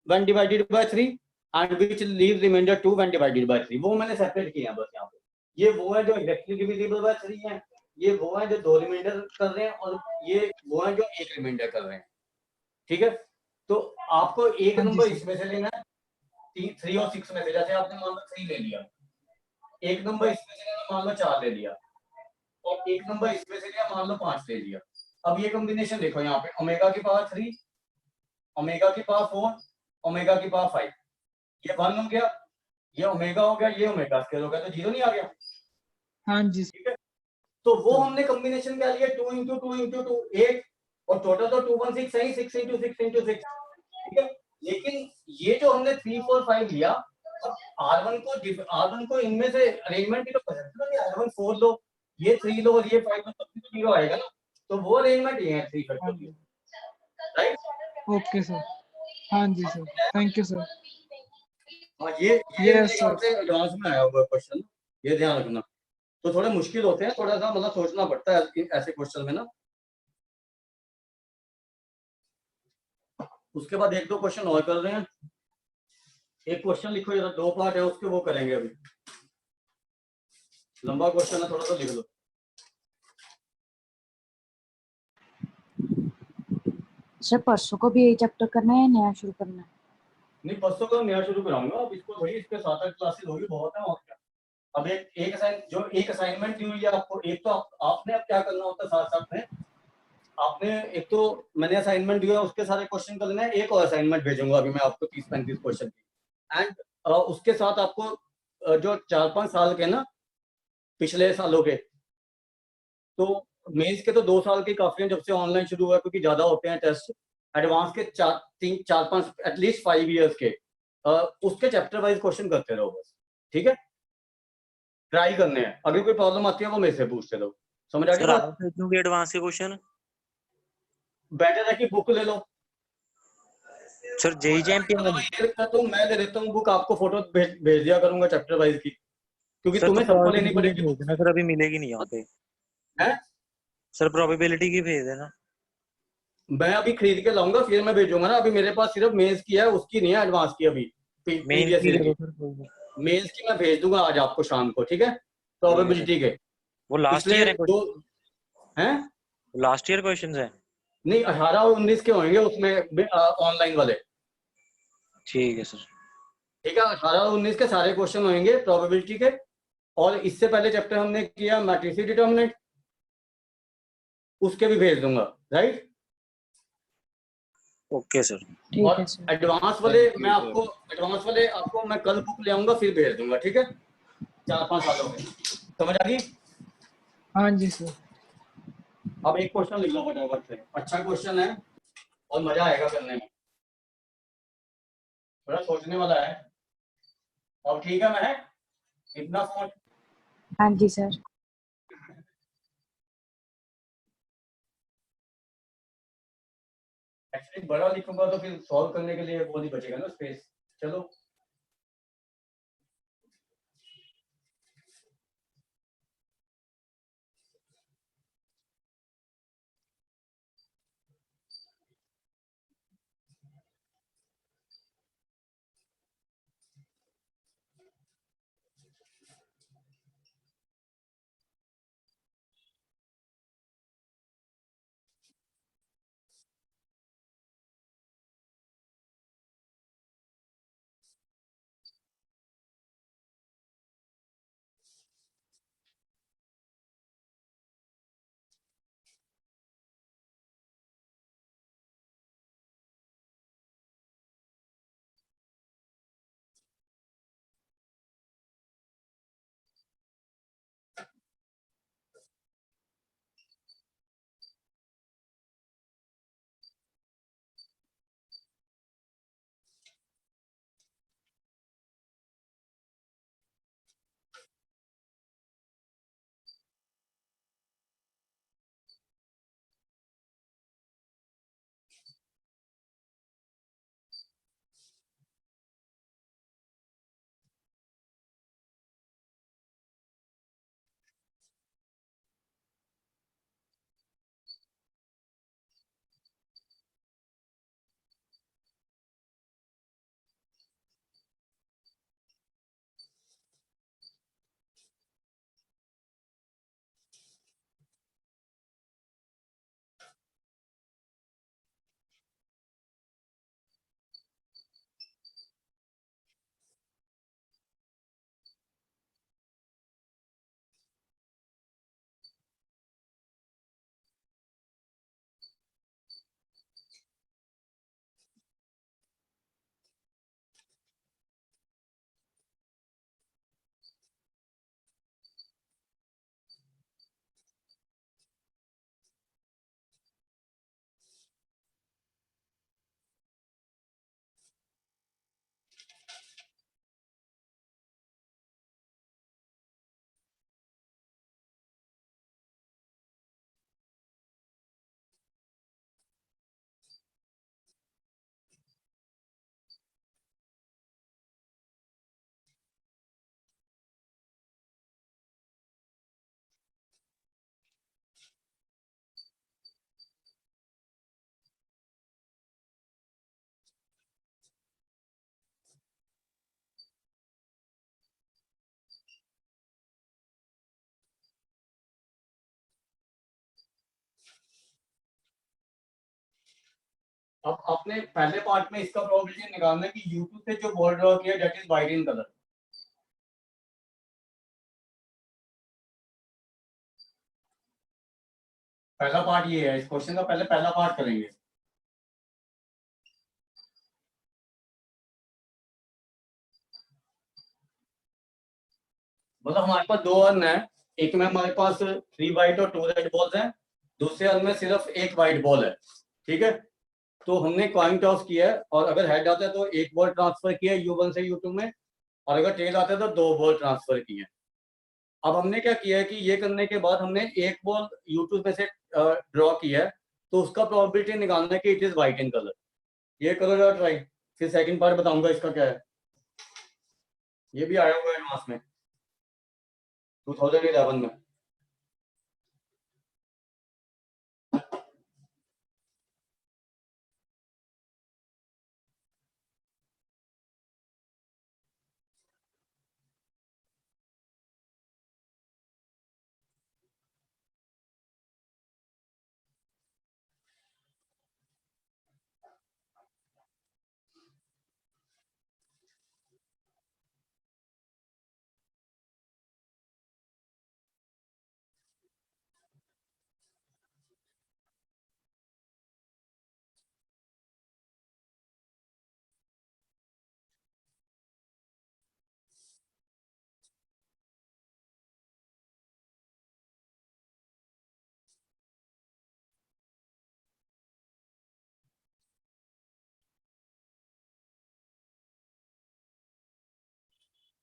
when divided by 3 and which leaves remainder 2 when divided by 3। वो मैंने सेपरेट किया बस यहाँ पे। ये वो है जो एग्जैक्टली डिविजिबल बाय 3 है, ये वो है जो 2 रिमाइंडर कर रहे हैं, और ये वो है जो 1 रिमाइंडर कर रहे हैं, ठीक है? तो आपको एक नंबर इसमें से लेना है 3 और 6 में से। जैसे आपने मान लो 3 ले लिया, एक नंबर इसमें से लेना, मान लो 4 ले लिया, और एक नंबर इसमें से लिया, मान लो 5 ले लिया। अब ये कॉम्बिनेशन देखो यहाँ पे, ओमेगा की पावर 3, ओमेगा की पावर 4, ओमेगा की पावर 5, ये 1 हो गया, ये ओमेगा हो गया, ये ओमेगा स्क्वायर हो गया, तो 0 नहीं आ गया। हाँ जी ठीक है, तो वो हमने कॉम्बिनेशन क्या लिया, 2 इंटू 2 इंटू 2 8, और टोटल तो 216 है ही, 6 इंटू 6 इंटू 6। ठीक है, लेकिन ये जो हमने 3 4 5 लिया, अब R1 को इनमें से अरेंजमेंट की तो पसंद है, R1 4 लो, ये 3 लो और ये 5 लो, तब भी तो 0 आएगा ना, तो वो अरेंजमेंट ये है 3 हाँ फैक्टोरियल, जी राइट। ओके सर हाँ जी सर थैंक यू सर हाँ, ये Yes, मेरे ख्याल sir. से एडवांस में आया हुआ क्वेश्चन, ये ध्यान रखना। तो थोड़े मुश्किल होते हैं, थोड़ा सा मतलब सोचना पड़ता है ऐसे क्वेश्चन में ना। उसके बाद एक दो क्वेश्चन और कर रहे हैं, एक क्वेश्चन लिखो, जरा 2 पार्ट है उसके, वो करेंगे अभी, लंबा क्वेश्चन है, थोड़ा सा लिख लो। सर परसों को भी यही चैप्टर करना है या नया शुरू करना है? नहीं, परसों का नया शुरू कराऊंगा, अब इसको थोड़ी, इसके 7-8 क्लासेस होगी, बहुत है और क्या। अब एक असाइनमेंट दी हुई है आपको, एक तो आपने अब क्या करना होता है साथ साथ में, आपने एक तो मैंने असाइनमेंट दिया है उसके सारे क्वेश्चन कर लेना है, एक और असाइनमेंट भेजूंगा अभी मैं आपको 30-35 क्वेश्चन की, एंड उसके साथ आपको जो 4-5 साल के ना पिछले सालों के, तो मेंस के तो 2 साल के काफी हैं जब से ऑनलाइन शुरू हुआ है, क्योंकि ज्यादा होते हैं टेस्ट, एडवांस के 4-5 एटलीस्ट 5 इयर्स के, उसके चैप्टर वाइज क्वेश्चन करते रहो बस। ठीक है, ट्राई करने हैं, अगर कोई प्रॉब्लम आती है वो मेरे से पूछते रहो, समझ आ गई सर बात। आप भेजोगे एडवांस के क्वेश्चन? बेटर है कि बुक ले लो। सर जेई चैंपियन चलो, वाली? ये लिखता तो मैं दे देता हूँ बुक, आपको फोटो भेज दिया करूंगा चैप्टर वाइज की, क्योंकि सर तो तुम्हें सबको लेनी प्रोबेबिलिटी की पड़ेगी भेज देना सर, अभी मिलेगी नहीं यहाँ पे। है। सर प्रोबेबिलिटी की भेज देना। मैं अभी खरीद के लाऊंगा फिर मैं भेजूंगा ना, अभी मेरे पास सिर्फ मेंस की है, उसकी नहीं है एडवांस की अभी, मेन प्रीवियस की ईयर दे की। दो सर कोई नहीं। मेंस की मैं भेज दूंगा आज आपको शाम को, ठीक है, ठीक है सर। प्रोबेबिलिटी के वो लास्ट पिछले ईयर है 2 क्वेश्चन? हैं। लास्ट ईयर क्वेश्चंस है? नहीं, 18 और 19 के होंगे उसमें ऑनलाइन वाले। ठीक है सर। ठीक है, 18 और 19 के सारे क्वेश्चन होंगे प्रोबेबिलिटी के, और इससे पहले चैप्टर हमने किया मैट्रिक्स डिटर्मिनेंट, उसके भी भेज दूंगा, राइट। Okay sir. ठीक और है सर। एडवांस वाले मैं आपको मैं कल बुक ले आऊंगा फिर भेज दूंगा, ठीक है, 4-5 सालों में, समझ आ गई। हाँ जी सर अब एक क्वेश्चन लिख लो फटाफट से, अच्छा क्वेश्चन है और मजा आएगा करने में, थोड़ा सोचने वाला है। अब ठीक है, मैं इतना सोच, हाँ जी सर। एक्चुअली बड़ा लिखूंगा तो फिर सॉल्व करने के लिए वो नहीं बचेगा ना स्पेस। चलो, अब आपने पहले पार्ट में इसका प्रोबेबिलिटी निकालना है कि U2 से जो बॉल ड्रॉ किया that is white in colour. पहला पार्ट ये है, इस क्वेश्चन का पहले पहला पार्ट करेंगे। मतलब हमारे पास दो अर्न है, एक में हमारे पास 3 वाइट और 2 रेड बॉल्स हैं, दूसरे अर्न में सिर्फ एक वाइट बॉल है, ठीक है। तो हमने कॉइन टॉस किया है और अगर हेड आता है तो एक बॉल ट्रांसफर किया है U1 से U2 में, और अगर टेल आता है तो 2 बॉल ट्रांसफर किए हैं। अब हमने क्या किया है कि ये करने के बाद हमने एक बॉल U2 में से ड्रॉ किया है, तो उसका प्रोबेबिलिटी निकालना है कि it is white in colour. ये करो जरा ट्राई, फिर सेकंड पार्ट बताऊंगा इसका क्या है। ये भी आया हुआ है एडवांस में 2011 में।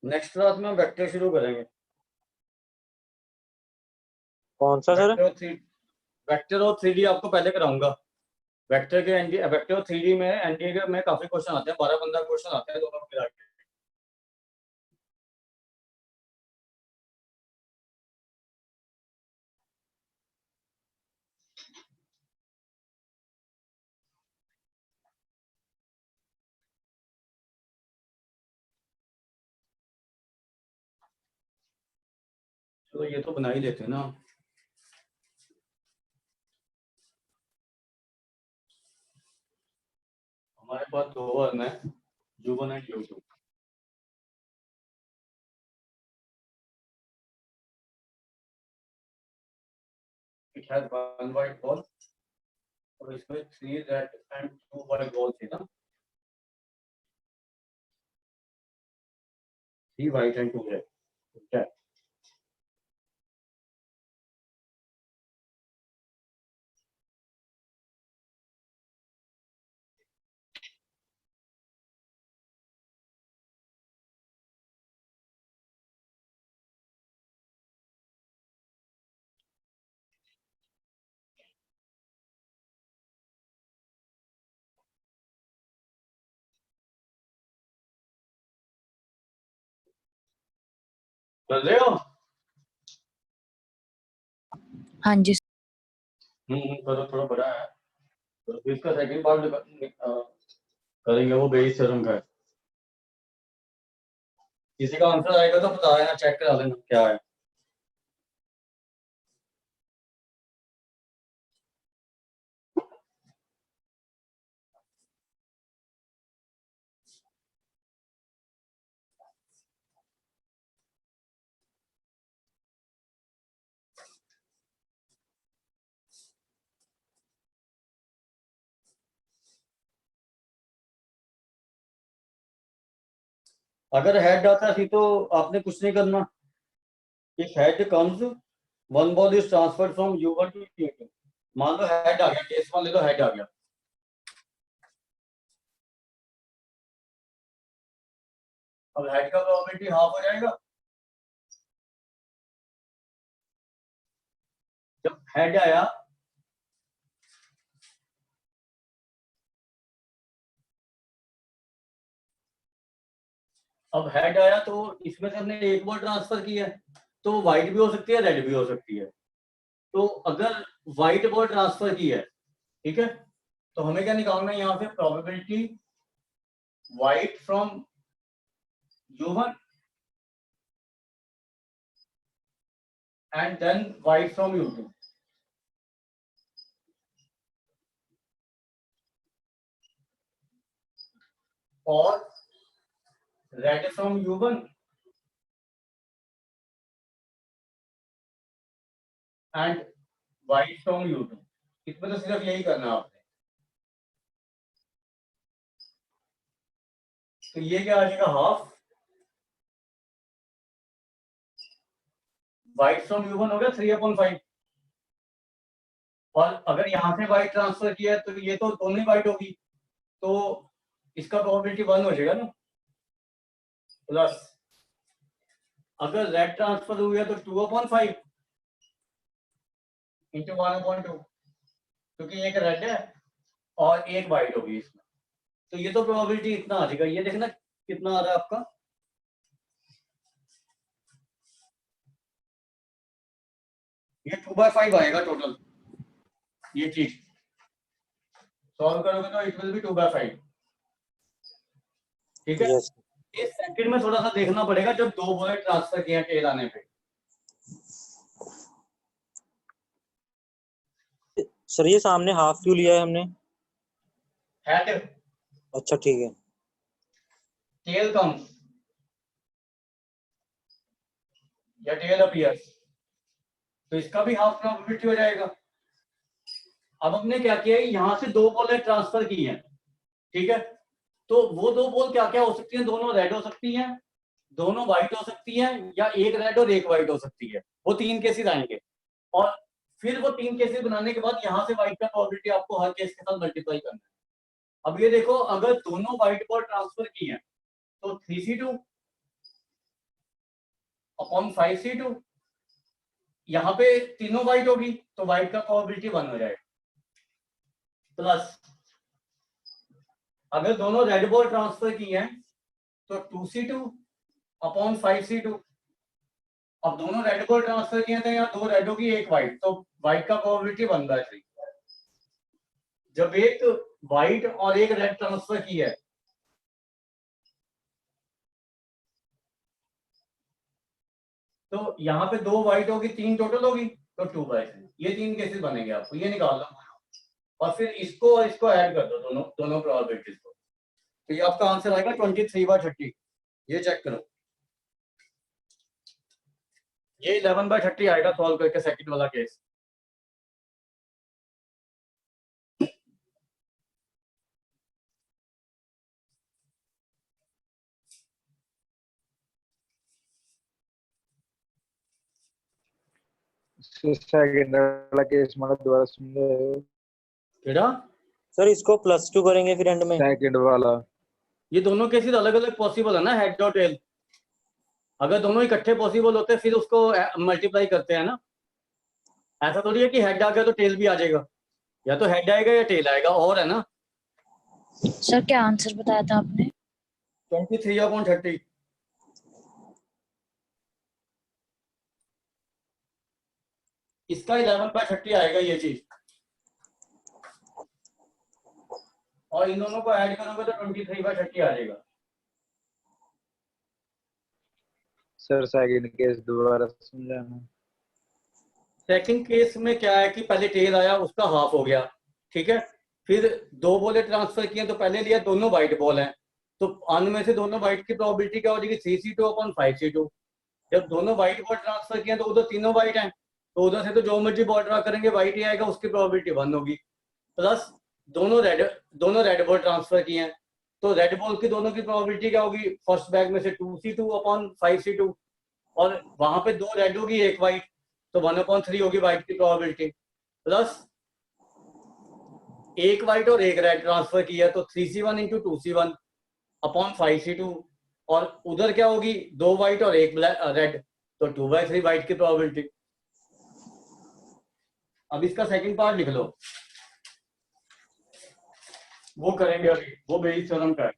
नेक्स्ट क्लास में हम वेक्टर शुरू करेंगे। कौन सा सर? वेक्टर और 3D आपको पहले कराऊंगा। वेक्टर के वेक्टर और 3D में एनडीए में काफी क्वेश्चन आते हैं, 12-15 क्वेश्चन आते हैं दोनों मिला के। तो ये तो बना ही लेते हैं ना। हमारे पास दो अर्न है, U1 and U2। It has 1 white ball और इसमें 3 रेड एंड 2 वाइट बॉल थी ना, 3 वाइट एंड 2 रेड, ठीक है। कर रहे हो? हाँ जी करो, थोड़ा बड़ा है तो फिर इसका सेकंड पार्ट करेंगे, वो बेस थ्योरम का है। किसी का आंसर आएगा तो बता देना, चेक करा लेना क्या है। अगर हेड आता थी तो आपने कुछ नहीं करना। If head comes, one ball is transferred from U1 to U2। मान लो हेड आ गया, केस वन ले लो, हेड आ गया। अब हेड का प्रोबेबिलिटी हाफ हो जाएगा। जब हेड आया अब हेड आया तो इसमें से हमने एक बॉल ट्रांसफर की है, तो व्हाइट भी हो सकती है, रेड भी हो सकती है। तो अगर व्हाइट बॉल ट्रांसफर की है, ठीक है, तो हमें क्या निकालना है यहाँ से, probability white from U1 and then white from U2। और red from U1 and white from U2। इसमें तो सिर्फ यही करना है आपने। तो ये क्या आ जाएगा, हाफ वाइट फ्रॉम U1 हो गया 3/5। और अगर यहां से वाइट ट्रांसफर किया है तो ये तो दोनों ही वाइट होगी, तो इसका प्रोबेबिलिटी 1 हो जाएगा ना। प्लस अगर रेड ट्रांसफर हुआ तो 2/5 इंटू 1/2, क्योंकि एक रेड है और एक वाइट होगी इसमें, तो ये तो प्रोबेबिलिटी इतना आ जाएगा। ये देखना कितना आ रहा है आपका, ये 2/5 आएगा टोटल। ये चीज सॉल्व करोगे तो इट विल बी 2/5। ठीक है। यस इस सेकंड में थोड़ा सा देखना पड़ेगा जब दो बुलेट ट्रांसफर किए टेल आने पे। सर, ये सामने हाफ क्यों लिया है हमने? हेड अच्छा ठीक है। टेल कम्स या टेल अपीयर्स, तो इसका भी हाफ प्रोबेबिलिटी हो जाएगा। अब हमने क्या किया है, यहां से दो बॉलें ट्रांसफर की हैं, ठीक है। तो वो दो बॉल क्या क्या हो सकती हैं, दोनों रेड हो सकती हैं, दोनों व्हाइट हो सकती हैं, या एक रेड और एक व्हाइट हो सकती है। वो तीन केसेस आएंगे, और फिर वो तीन केसेस बनाने के बाद यहां से व्हाइट का प्रोबेबिलिटी आपको हर केस के साथ मल्टीप्लाई करना है। अब ये देखो, अगर दोनों व्हाइट बॉल ट्रांसफर की हैं तो 3C2 अपॉन 5C2, यहाँ पे तीनों व्हाइट होगी तो व्हाइट का प्रोबेबिलिटी 1 हो जाएगा। प्लस अगर दोनों रेड बॉल ट्रांसफर की हैं तो 2C2 अपॉन 5C2। अब दोनों रेड बॉल ट्रांसफर किए थे, यहाँ दो रेड होगी एक व्हाइट, तो व्हाइट का प्रोबेबिलिटी 1/3। जब एक व्हाइट और एक रेड ट्रांसफर की है तो यहाँ पे दो व्हाइट होगी, तीन टोटल होगी, तो 2/3। ये तीन केसेस बनेंगे, आपको ये निकाल लो और फिर इसको और इसको ऐड कर दो, दोनों दोनों प्रोबेबिलिटीज को, तो ये आपका आंसर आएगा 23/30। ये चेक करो, ये 11/30 आएगा सॉल्व करके सेकंड वाला केस। सेकंड वाला केस मतलब दोबारा सुन ले। केड़ा सर, इसको +2 करेंगे फिर एंड में। सेकंड वाला ये दोनों केसेस अलग अलग पॉसिबल है ना, हेड और टेल। अगर दोनों इकट्ठे पॉसिबल होते हैं फिर उसको मल्टीप्लाई करते हैं ना। ऐसा थोड़ी है कि हेड आ गया तो टेल भी आ जाएगा, या तो हेड आएगा या टेल आएगा, और है ना। सर क्या आंसर बताया था आपने? 23/30। इसका 11/30 आएगा ये चीज, और इन दोनों को ऐड करोगे तो 23/30 आ जाएगा। सर सेकंड केस दोबारा सुन लेना। सेकंड केस में क्या है कि पहले टेल आया, उसका हाफ हो गया, ठीक है। फिर दो बॉलें ट्रांसफर किए, तो पहले लिया दोनों व्हाइट बॉल हैं, तो आने में से दोनों व्हाइट की प्रोबेबिलिटी क्या हो जाएगी, 3C2 अपॉन 5C2। जब दोनों व्हाइट बॉल ट्रांसफर किए तो उधर तीनों व्हाइट हैं, तो उधर से तो जो मर्जी बॉल ड्रा करेंगे व्हाइट ही आएगा, उसकी प्रोबेबिलिटी 1 होगी। प्लस दोनों रेड बॉल ट्रांसफर किए हैं, तो रेड बॉल की दोनों की प्रोबेबिलिटी क्या होगी, फर्स्ट बैग में से 2C2 अपॉन 5C2, और वहां पे दो रेड होगी एक व्हाइट, तो 1/3 होगी व्हाइट की प्रोबेबिलिटी। प्लस एक व्हाइट और एक रेड ट्रांसफर किया, तो 3C1 into 2C1 upon 5C2, और उधर क्या होगी, दो व्हाइट और एक रेड, तो 2/3 व्हाइट की प्रोबेबिलिटी। अब इसका सेकंड पार्ट लिख लो, वो करेंगे अभी, वो बेइस थ्योरम का है।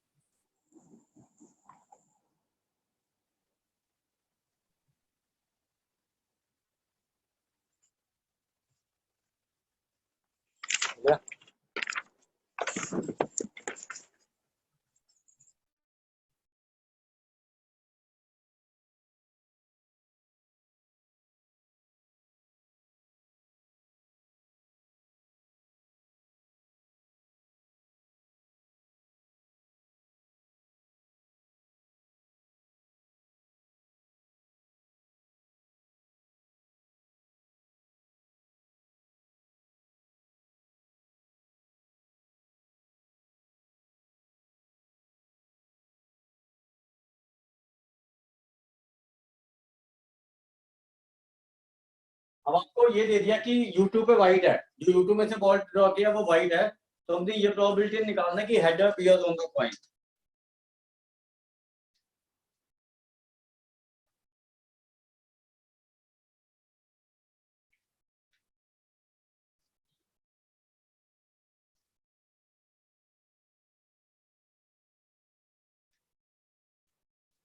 अब आपको ये दे दिया कि U2 पे वाइट है, जो U2 में से बॉल ड्रॉ किया वो वाइट है, तो हमने ये प्रोबेबिलिटी निकालना है कि head appears on the coin.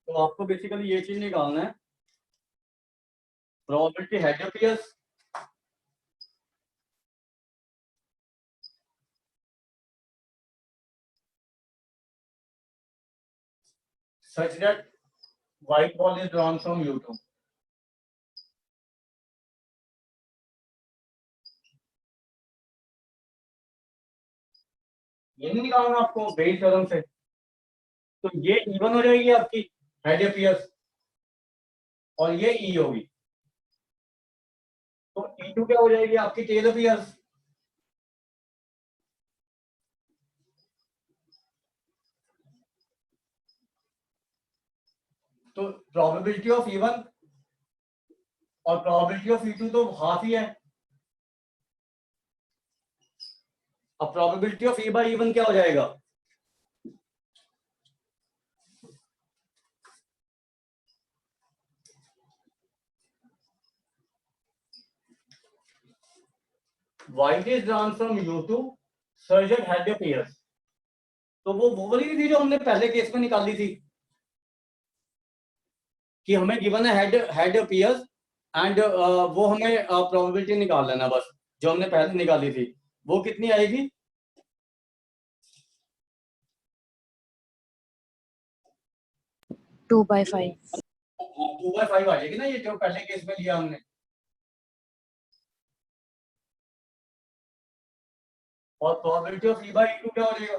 तो आपको बेसिकली ये चीज निकालना है, probability head appears such that white ball is drawn from U2. ये नहीं निकालना आपको बेस थ्योरम से, तो ये इवन हो जाएगी आपकी हेड अपीयर्स और ये ई होगी, तो E2 क्या हो जाएगी आपकी टेल अपीयर्स। तो प्रोबेबिलिटी ऑफ E1 और प्रोबेबिलिटी ऑफ E2 तो हाफ ही है। अब probability of E by E1 क्या हो जाएगा, white is drawn from U2 such that head appears। तो वो वाली थी जो हमने पहले केस में निकाली थी कि हमें गिवन है हेड अपीयर्स एंड वो हमें प्रोबेबिलिटी निकाल लेना बस, जो हमने पहले निकाली थी वो कितनी आएगी, 2/5। 2/5 आ जाएगी ना, ये जो पहले केस में लिया हमने। और probability of E by E2 क्या हो जाएगा,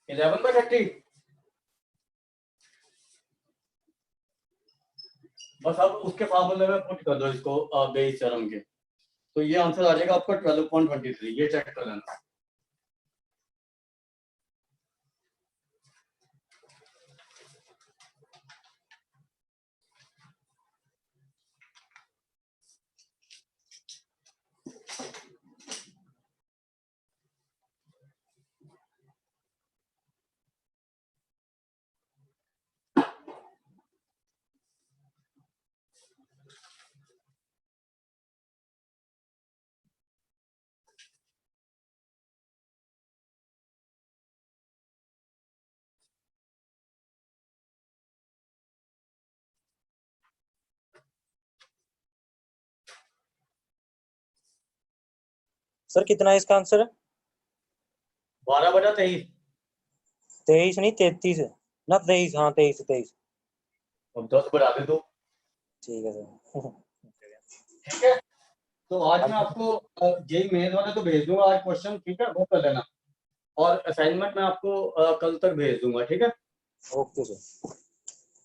11/30। बस अब उसके फार्मूले में पुट कर दो इसको बेस थ्योरम के, तो ये आंसर आ जाएगा आपका 12.23। ये चेक कर लेना। सर कितना है इसका आंसर? 12/23। 23 नहीं 33 है ना, 23, हाँ 23। अब 10 बढ़ा दे दो। ठीक है सर। ठीक है, तो आज मैं आपको जेई मेन वाले तो भेज दूंगा आज क्वेश्चन, ठीक है, वो कर लेना, और असाइनमेंट मैं आपको कल तक भेज दूंगा, ठीक है। Okay sir.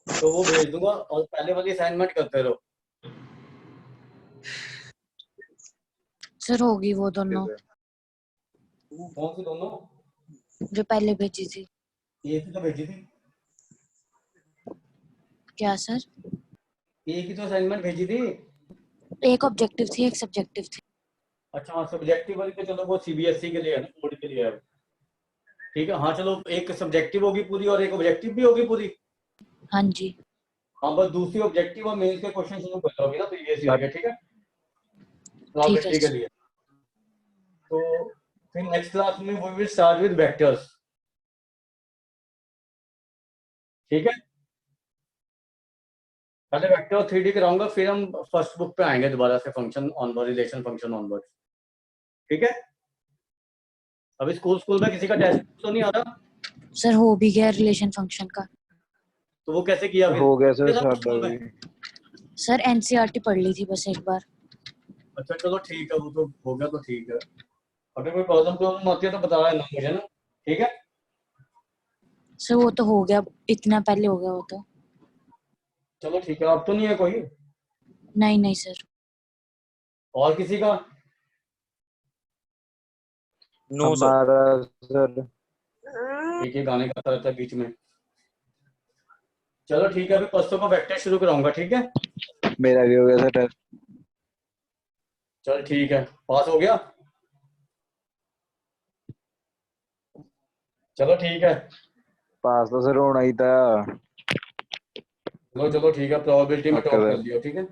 तो वो भेज दूंगा और पहले वाली असाइनमेंट करते रहो। सर होगी वो दोनों कौन सी दोनों, जो पहले भेजी थी। एक ही तो भेजी थी, क्या सर? एक ही तो असाइनमेंट भेजी थी। एक ऑब्जेक्टिव थी, एक सब्जेक्टिव थी। अच्छा हाँ, सब्जेक्टिव वाली तो चलो वो सीबीएसई के लिए है ना, बोर्ड के लिए है, ठीक है। हाँ चलो, एक सब्जेक्टिव होगी पूरी और एक ऑब्जेक्टिव भी होगी पूरी। हाँ जी। हाँ, बस दूसरी ऑब्जेक्टिव और मेंस के क्वेश्चन शुरू कर दोगे ना, तो ये हो गया, ठीक है, ठीक है प्रोबेबिलिटी के लिए। तो फिर नेक्स्ट क्लास में we will start with vectors, ठीक है। पहले वेक्टर और 3D कराऊंगा, फिर हम फर्स्ट बुक पे आएंगे दोबारा से, function onward, relation function onward, ठीक है। अभी स्कूल में किसी का टेस्ट तो नहीं आ रहा, सर हो भी गया रिलेशन फंक्शन का। तो वो कैसे किया फिर? हो गया सर किया था सादा स्कूल में? भी। सर एनसीईआरटी पढ़ ली थी बस एक बार। अच्छा चलो ठीक है, वो तो हो गया, तो ठीक है। अगर कोई प्रॉब्लम आती है तो बता देना मुझे ना, ठीक है। सर वो तो हो गया, इतना पहले हो गया वो तो। चलो ठीक है, अब तो नहीं है कोई नहीं नहीं सर। और किसी का? No sir. हमारा सर एक ही गाने का था बीच में। चलो ठीक है, अभी परसों को वेक्टर शुरू कराऊंगा, ठीक है। मेरा भी हो गया सर टेस्ट। चल ठीक है, पास हो गया। चलो ठीक है, पास तो सर होना ही था। चलो चलो ठीक है, प्रोबेबिलिटी में ओके टॉप सर। कर लिया, ठीक है।